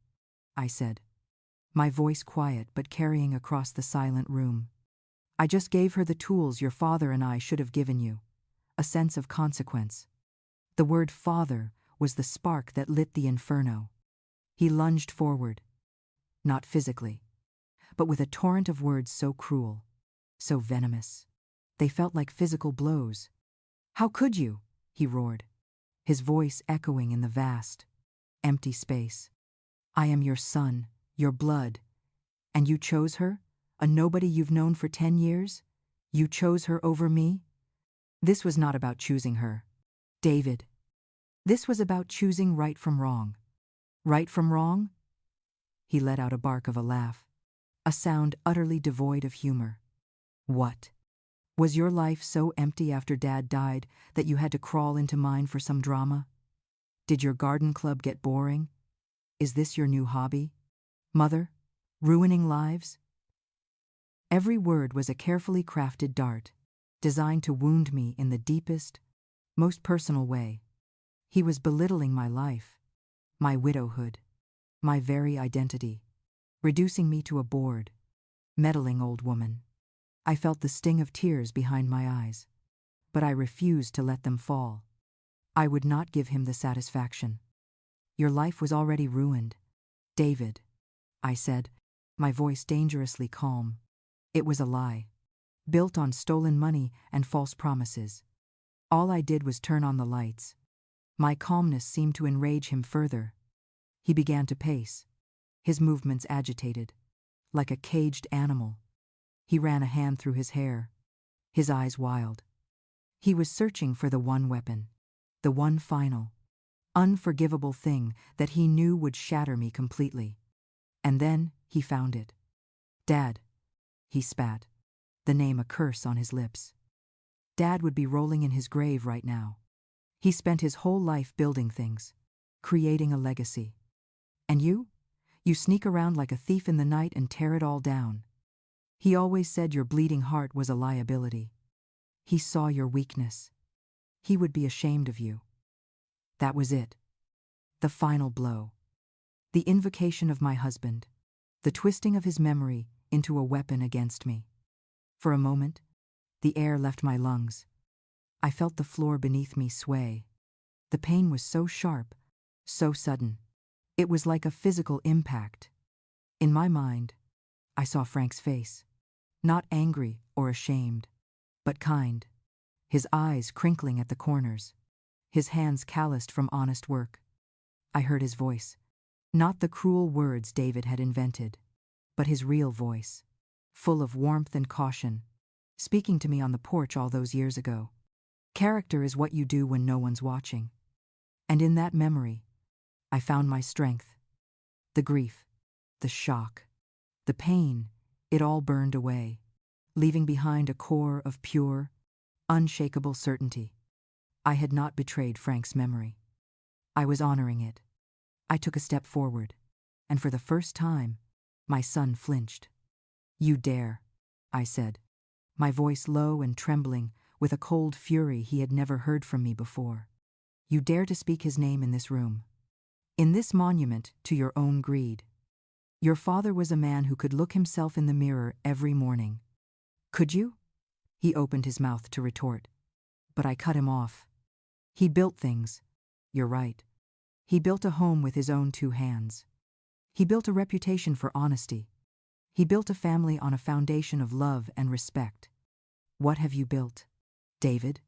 I said, my voice quiet but carrying across the silent room. "I just gave her the tools your father and I should have given you. A sense of consequence." The word father was the spark that lit the inferno. He lunged forward, not physically, but with a torrent of words so cruel, so venomous. They felt like physical blows. "How could you?" he roared, his voice echoing in the vast, empty space. "I am your son, your blood, and you chose her, a nobody you've known for 10 years? You chose her over me?" This was not about choosing her, David. This was about choosing right from wrong. Right from wrong? He let out a bark of a laugh, a sound utterly devoid of humor. "What?" Was your life so empty after Dad died that you had to crawl into mine for some drama? Did your garden club get boring? Is this your new hobby? Mother, ruining lives? Every word was a carefully crafted dart, designed to wound me in the deepest, most personal way. He was belittling my life, my widowhood, my very identity, reducing me to a bored, meddling old woman. I felt the sting of tears behind my eyes, but I refused to let them fall. I would not give him the satisfaction. Your life was already ruined, David, I said, my voice dangerously calm. It was a lie, built on stolen money and false promises. All I did was turn on the lights. My calmness seemed to enrage him further. He began to pace, his movements agitated, like a caged animal. He ran a hand through his hair, his eyes wild. He was searching for the one weapon, the one final, unforgivable thing that he knew would shatter me completely. And then he found it. Dad, he spat, the name a curse on his lips. Dad would be rolling in his grave right now. He spent his whole life building things, creating a legacy. And you? You sneak around like a thief in the night and tear it all down. He always said your bleeding heart was a liability. He saw your weakness. He would be ashamed of you. That was it. The final blow. The invocation of my husband. The twisting of his memory into a weapon against me. For a moment, the air left my lungs. I felt the floor beneath me sway. The pain was so sharp, so sudden. It was like a physical impact. In my mind, I saw Frank's face. Not angry or ashamed, but kind. His eyes crinkling at the corners. His hands calloused from honest work. I heard his voice. Not the cruel words David had invented, but his real voice, full of warmth and caution, speaking to me on the porch all those years ago. Character is what you do when no one's watching. And in that memory, I found my strength. The grief, the shock, the pain, it all burned away, leaving behind a core of pure, unshakable certainty. I had not betrayed Frank's memory. I was honoring it. I took a step forward, and for the first time, my son flinched. You dare, I said, my voice low and trembling with a cold fury he had never heard from me before. You dare to speak his name in this room, in this monument to your own greed. Your father was a man who could look himself in the mirror every morning. Could you? He opened his mouth to retort, but I cut him off. He built things. You're right. He built a home with his own two hands. He built a reputation for honesty. He built a family on a foundation of love and respect. What have you built, David?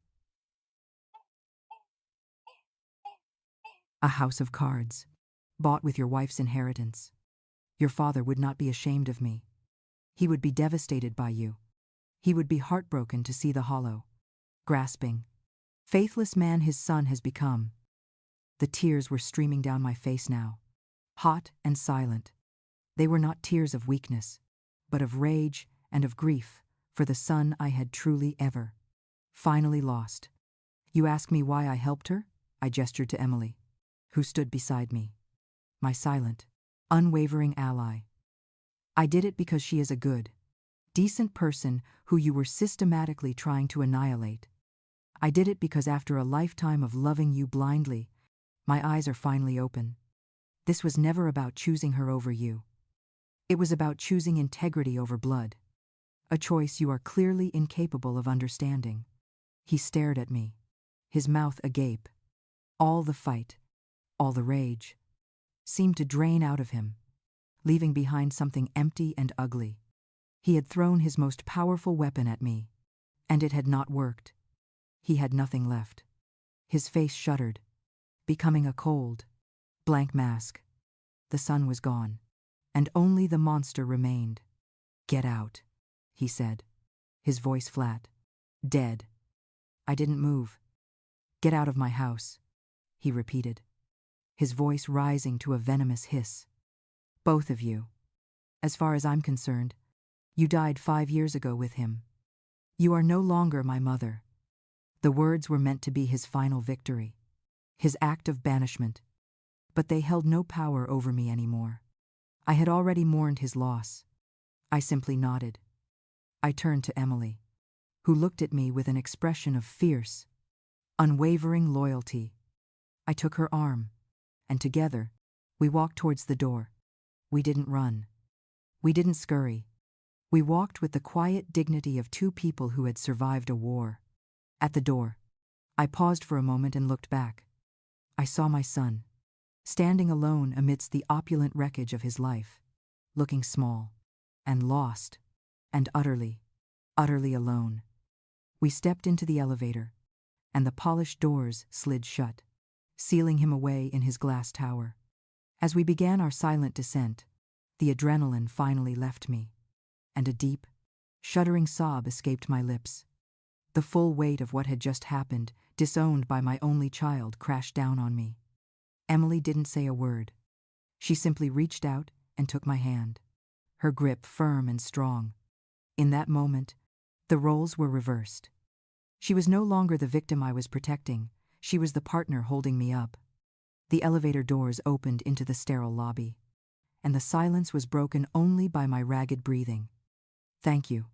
A house of cards, bought with your wife's inheritance. Your father would not be ashamed of me. He would be devastated by you. He would be heartbroken to see the hollow, grasping, faithless man his son has become. The tears were streaming down my face now, hot and silent. They were not tears of weakness, but of rage and of grief for the son I had truly ever, finally lost. You ask me why I helped her? I gestured to Emily, who stood beside me, my silent, unwavering ally. I did it because she is a good, decent person who you were systematically trying to annihilate. I did it because after a lifetime of loving you blindly, my eyes are finally open. This was never about choosing her over you. It was about choosing integrity over blood, a choice you are clearly incapable of understanding. He stared at me, his mouth agape. All the fight, all the rage, seemed to drain out of him, leaving behind something empty and ugly. He had thrown his most powerful weapon at me, and it had not worked. He had nothing left. His face shuddered, becoming a cold, blank mask. The sun was gone, and only the monster remained. Get out, he said, his voice flat. Dead. I didn't move. Get out of my house, he repeated, his voice rising to a venomous hiss. Both of you. As far as I'm concerned, you died 5 years ago with him. "You are no longer my mother." The words were meant to be his final victory, his act of banishment, but they held no power over me anymore. I had already mourned his loss. I simply nodded. I turned to Emily, who looked at me with an expression of fierce, unwavering loyalty. I took her arm, and together, we walked towards the door. We didn't run. We didn't scurry. We walked with the quiet dignity of two people who had survived a war. At the door, I paused for a moment and looked back. I saw my son, standing alone amidst the opulent wreckage of his life, looking small, and lost, and utterly alone. We stepped into the elevator, and the polished doors slid shut, sealing him away in his glass tower. As we began our silent descent, the adrenaline finally left me, and a deep, shuddering sob escaped my lips. The full weight of what had just happened, disowned by my only child, crashed down on me. Emily didn't say a word. She simply reached out and took my hand, her grip firm and strong. In that moment, the roles were reversed. She was no longer the victim I was protecting. She was the partner holding me up. The elevator doors opened into the sterile lobby, and the silence was broken only by my ragged breathing. "Thank you,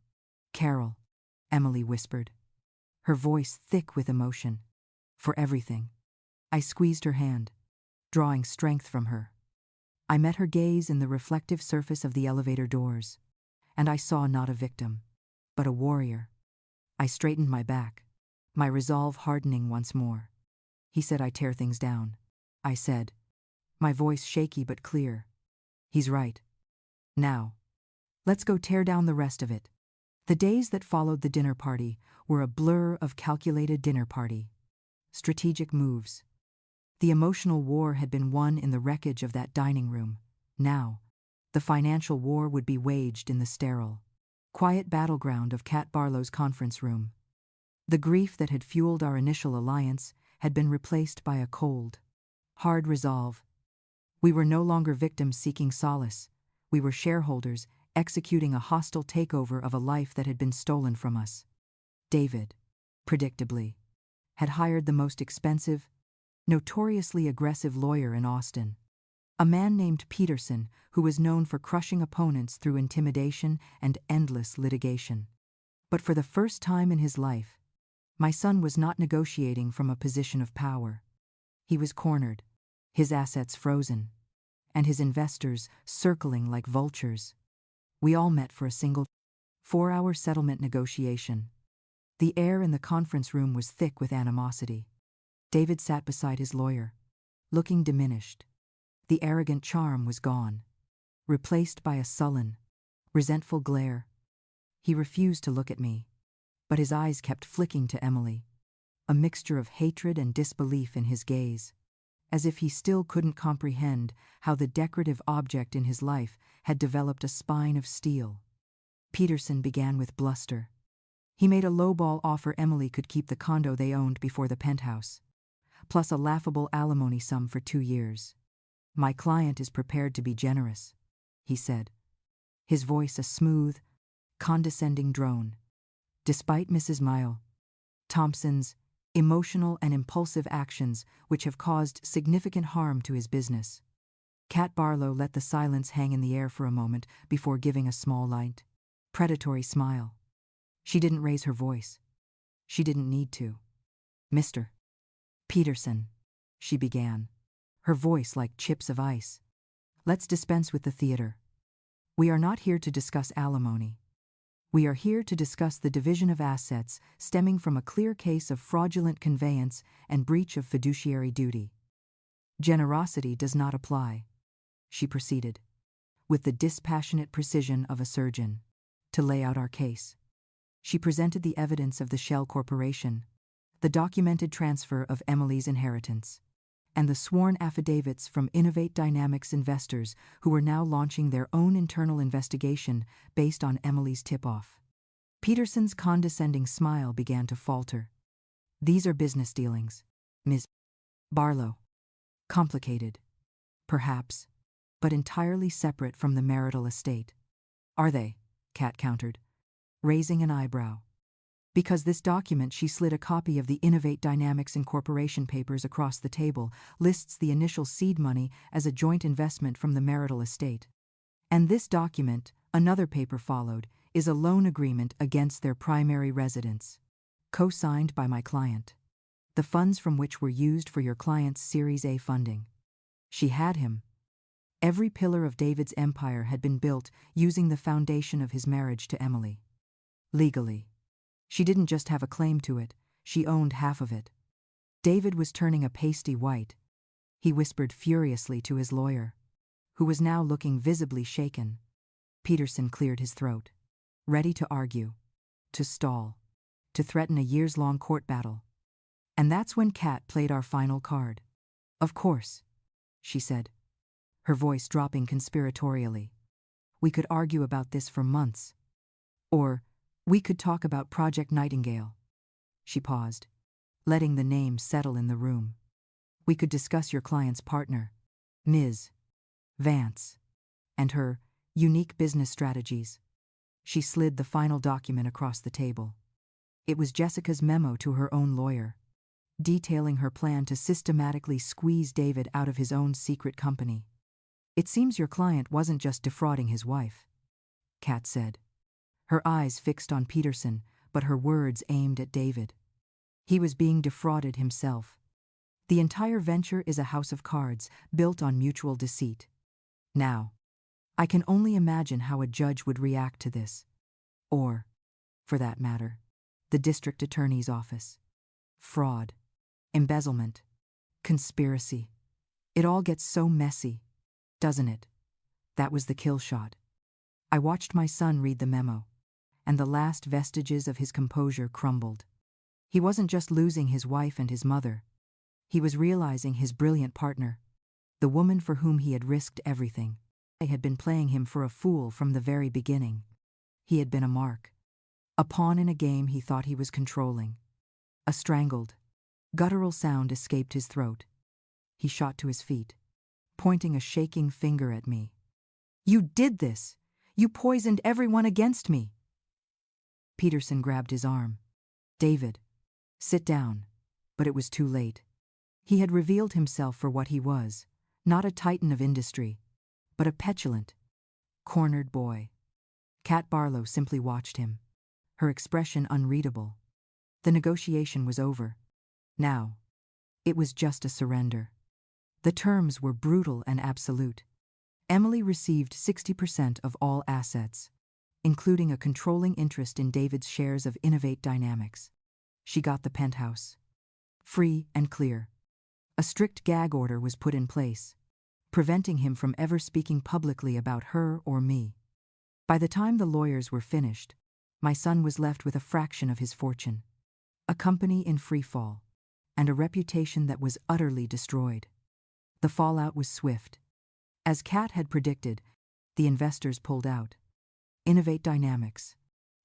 Carol," Emily whispered, her voice thick with emotion. "For everything." I squeezed her hand, drawing strength from her. I met her gaze in the reflective surface of the elevator doors, and I saw not a victim, but a warrior. I straightened my back, my resolve hardening once more. "He said I tear things down," I said, my voice shaky but clear. "He's right. Now, let's go tear down the rest of it." The days that followed the dinner party were a blur of calculated dinner party, strategic moves. The emotional war had been won in the wreckage of that dining room. Now, the financial war would be waged in the sterile, quiet battleground of Cat Barlow's conference room. The grief that had fueled our initial alliance had been replaced by a cold, hard resolve. We were no longer victims seeking solace. We were shareholders executing a hostile takeover of a life that had been stolen from us. David, predictably, had hired the most expensive, notoriously aggressive lawyer in Austin, a man named Peterson who was known for crushing opponents through intimidation and endless litigation. But for the first time in his life, my son was not negotiating from a position of power. He was cornered, his assets frozen, and his investors circling like vultures. We all met for a single 4-hour settlement negotiation. The air in the conference room was thick with animosity. David sat beside his lawyer, looking diminished. The arrogant charm was gone, replaced by a sullen, resentful glare. He refused to look at me, but his eyes kept flicking to Emily, a mixture of hatred and disbelief in his gaze, as if he still couldn't comprehend how the decorative object in his life had developed a spine of steel. Peterson began with bluster. He made a lowball offer Emily could keep the condo they owned before the penthouse, plus a laughable alimony sum for 2 years. "My client is prepared to be generous," he said, his voice a smooth, condescending drone. Despite Mrs. Mile Thompson's emotional and impulsive actions which have caused significant harm to his business. Cat Barlow let the silence hang in the air for a moment before giving a small, light, predatory smile. She didn't raise her voice. She didn't need to. "Mr. Peterson," she began, her voice like chips of ice, "let's dispense with the theater. We are not here to discuss alimony. We are here to discuss the division of assets stemming from a clear case of fraudulent conveyance and breach of fiduciary duty. Generosity does not apply," she proceeded, with the dispassionate precision of a surgeon, "to lay out our case." She presented the evidence of the Shell Corporation, the documented transfer of Emily's inheritance, and the sworn affidavits from Innovate Dynamics investors who were now launching their own internal investigation based on Emily's tip-off. Peterson's condescending smile began to falter. "These are business dealings, Ms. Barlow. Complicated, perhaps, but entirely separate from the marital estate." "Are they?" Kat countered, raising an eyebrow. Because this document, she slid a copy of the Innovate Dynamics Incorporation papers across the table, lists the initial seed money as a joint investment from the marital estate. And this document, another paper followed, is a loan agreement against their primary residence, co-signed by my client. The funds from which were used for your client's Series A funding. She had him. Every pillar of David's empire had been built using the foundation of his marriage to Emily. Legally. She didn't just have a claim to it, she owned half of it. David was turning a pasty white. He whispered furiously to his lawyer, who was now looking visibly shaken. Peterson cleared his throat, ready to argue, to stall, to threaten a years-long court battle. And that's when Kat played our final card. Of course, she said, her voice dropping conspiratorially. We could argue about this for months. Or, we could talk about Project Nightingale. She paused, letting the name settle in the room. We could discuss your client's partner, Ms. Vance, and her unique business strategies. She slid the final document across the table. It was Jessica's memo to her own lawyer, detailing her plan to systematically squeeze David out of his own secret company. It seems your client wasn't just defrauding his wife, Kat said. Her eyes fixed on Peterson, but her words aimed at David. He was being defrauded himself. The entire venture is a house of cards, built on mutual deceit. Now, I can only imagine how a judge would react to this. Or, for that matter, the district attorney's office. Fraud, embezzlement, conspiracy. It all gets so messy, doesn't it? That was the kill shot. I watched my son read the memo, and the last vestiges of his composure crumbled. He wasn't just losing his wife and his mother. He was realizing his brilliant partner, the woman for whom he had risked everything. They had been playing him for a fool from the very beginning. He had been a mark, a pawn in a game he thought he was controlling. A strangled, guttural sound escaped his throat. He shot to his feet, pointing a shaking finger at me. You did this! You poisoned everyone against me! Peterson grabbed his arm. David, sit down. But it was too late. He had revealed himself for what he was, not a titan of industry, but a petulant, cornered boy. Kat Barlow simply watched him, her expression unreadable. The negotiation was over. Now, it was just a surrender. The terms were brutal and absolute. Emily received 60% of all assets, including a controlling interest in David's shares of Innovate Dynamics. She got the penthouse. Free and clear. A strict gag order was put in place, preventing him from ever speaking publicly about her or me. By the time the lawyers were finished, my son was left with a fraction of his fortune, a company in free fall, and a reputation that was utterly destroyed. The fallout was swift. As Kat had predicted, the investors pulled out. Innovate Dynamics,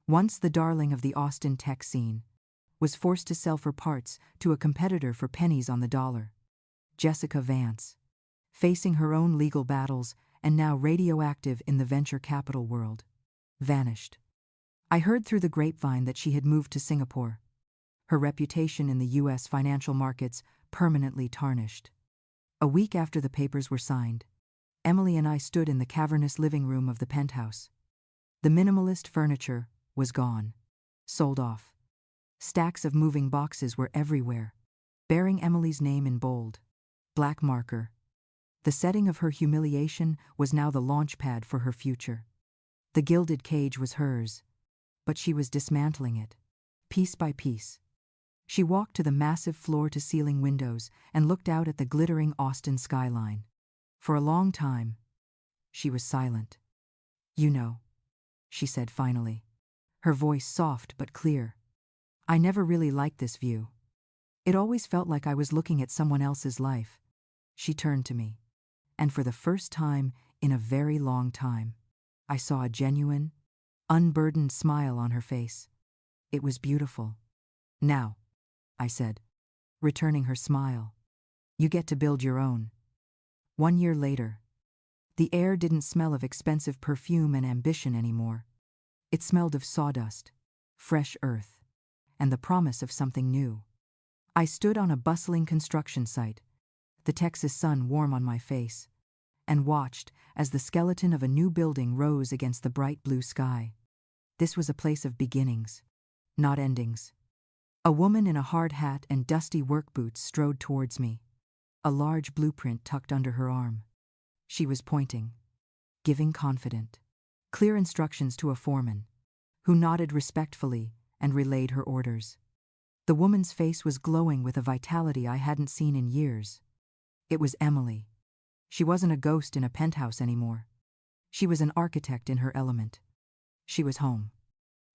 once the darling of the Austin tech scene, was forced to sell for parts to a competitor for pennies on the dollar. Jessica Vance, facing her own legal battles and now radioactive in the venture capital world, vanished. I heard through the grapevine that she had moved to Singapore, her reputation in the U.S. financial markets permanently tarnished. A week after the papers were signed, Emily and I stood in the cavernous living room of the penthouse. The minimalist furniture was gone, sold off. Stacks of moving boxes were everywhere, bearing Emily's name in bold, black marker. The setting of her humiliation was now the launch pad for her future. The gilded cage was hers, but she was dismantling it, piece by piece. She walked to the massive floor-to-ceiling windows and looked out at the glittering Austin skyline. For a long time, she was silent. You know, she said finally, her voice soft but clear. I never really liked this view. It always felt like I was looking at someone else's life. She turned to me, and for the first time in a very long time, I saw a genuine, unburdened smile on her face. It was beautiful. Now, I said, returning her smile, you get to build your own. 1 year later, the air didn't smell of expensive perfume and ambition anymore. It smelled of sawdust, fresh earth, and the promise of something new. I stood on a bustling construction site, the Texas sun warm on my face, and watched as the skeleton of a new building rose against the bright blue sky. This was a place of beginnings, not endings. A woman in a hard hat and dusty work boots strode towards me, a large blueprint tucked under her arm. She was pointing, giving confident, clear instructions to a foreman, who nodded respectfully and relayed her orders. The woman's face was glowing with a vitality I hadn't seen in years. It was Emily. She wasn't a ghost in a penthouse anymore. She was an architect in her element. She was home.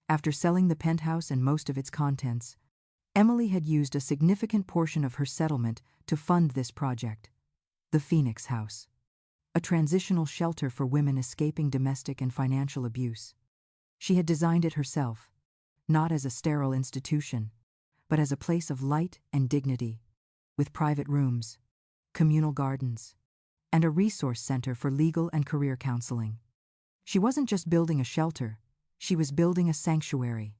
After selling the penthouse and most of its contents, Emily had used a significant portion of her settlement to fund this project, the Phoenix House, a transitional shelter for women escaping domestic and financial abuse. She had designed it herself, not as a sterile institution, but as a place of light and dignity, with private rooms, communal gardens, and a resource center for legal and career counseling. She wasn't just building a shelter, she was building a sanctuary.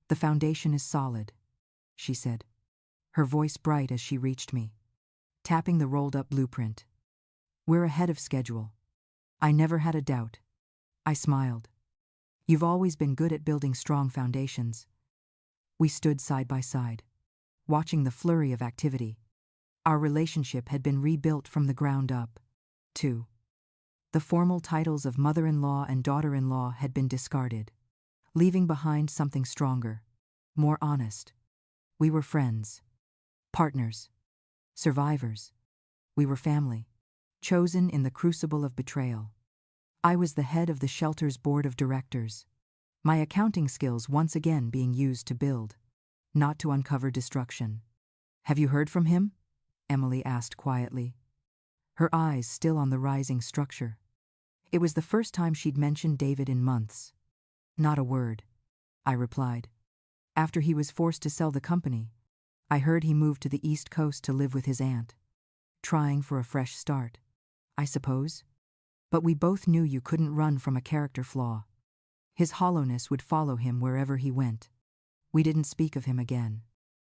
"The foundation is solid," she said, her voice bright as she reached me, tapping the rolled-up blueprint. "We're ahead of schedule." I never had a doubt. I smiled. "You've always been good at building strong foundations." We stood side by side, watching the flurry of activity. Our relationship had been rebuilt from the ground up, too. The formal titles of mother-in-law and daughter-in-law had been discarded, leaving behind something stronger, more honest. We were friends, partners, survivors. We were family, chosen in the crucible of betrayal. I was the head of the shelter's board of directors, my accounting skills once again being used to build, not to uncover destruction. "Have you heard from him?" Emily asked quietly, her eyes still on the rising structure. It was the first time she'd mentioned David in months. "Not a word," I replied. "After he was forced to sell the company, I heard he moved to the East Coast to live with his aunt. Trying for a fresh start, I suppose. But we both knew you couldn't run from a character flaw. His hollowness would follow him wherever he went." We didn't speak of him again.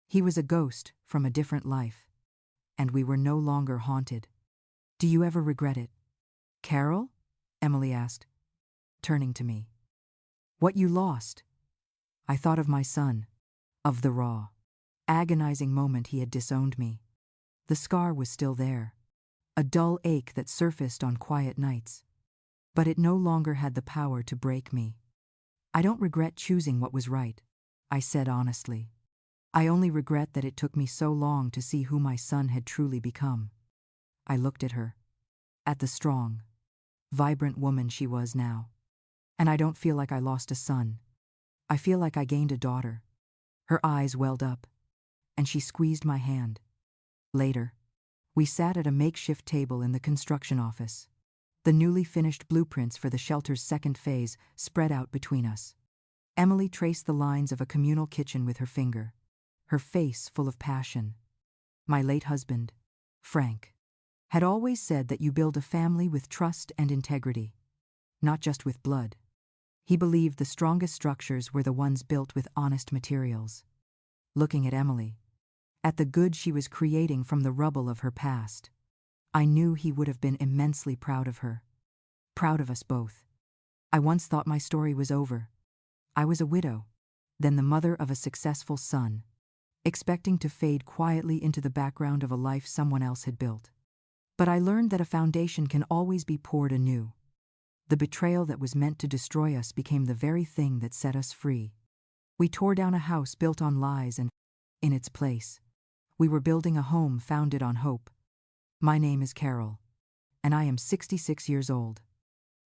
He was a ghost from a different life, and we were no longer haunted. "Do you ever regret it, Carol?" Emily asked, turning to me. "What you lost?" I thought of my son, of the raw, agonizing moment he had disowned me. The scar was still there, a dull ache that surfaced on quiet nights. But it no longer had the power to break me. "I don't regret choosing what was right," I said honestly. "I only regret that it took me so long to see who my son had truly become." I looked at her, at the strong, vibrant woman she was now. "And I don't feel like I lost a son. I feel like I gained a daughter." Her eyes welled up, and she squeezed my hand. Later, we sat at a makeshift table in the construction office. The newly finished blueprints for the shelter's second phase spread out between us. Emily traced the lines of a communal kitchen with her finger, her face full of passion. "My late husband, Frank, had always said that you build a family with trust and integrity, not just with blood. He believed the strongest structures were the ones built with honest materials." Looking at Emily, at the good she was creating from the rubble of her past, I knew he would have been immensely proud of her. Proud of us both. I once thought my story was over. I was a widow, then the mother of a successful son, expecting to fade quietly into the background of a life someone else had built. But I learned that a foundation can always be poured anew. The betrayal that was meant to destroy us became the very thing that set us free. We tore down a house built on lies and, in its place, we were building a home founded on hope. My name is Carol, and I am 66 years old.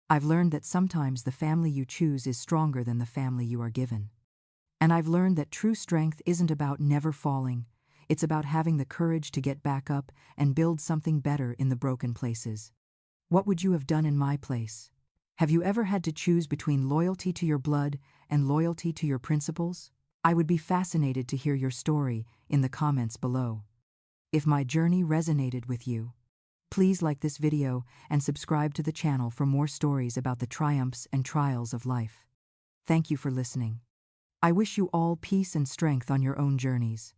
I've learned that sometimes the family you choose is stronger than the family you are given. And I've learned that true strength isn't about never falling, it's about having the courage to get back up and build something better in the broken places. What would you have done in my place? Have you ever had to choose between loyalty to your blood and loyalty to your principles? I would be fascinated to hear your story in the comments below. If my journey resonated with you, please like this video and subscribe to the channel for more stories about the triumphs and trials of life. Thank you for listening. I wish you all peace and strength on your own journeys.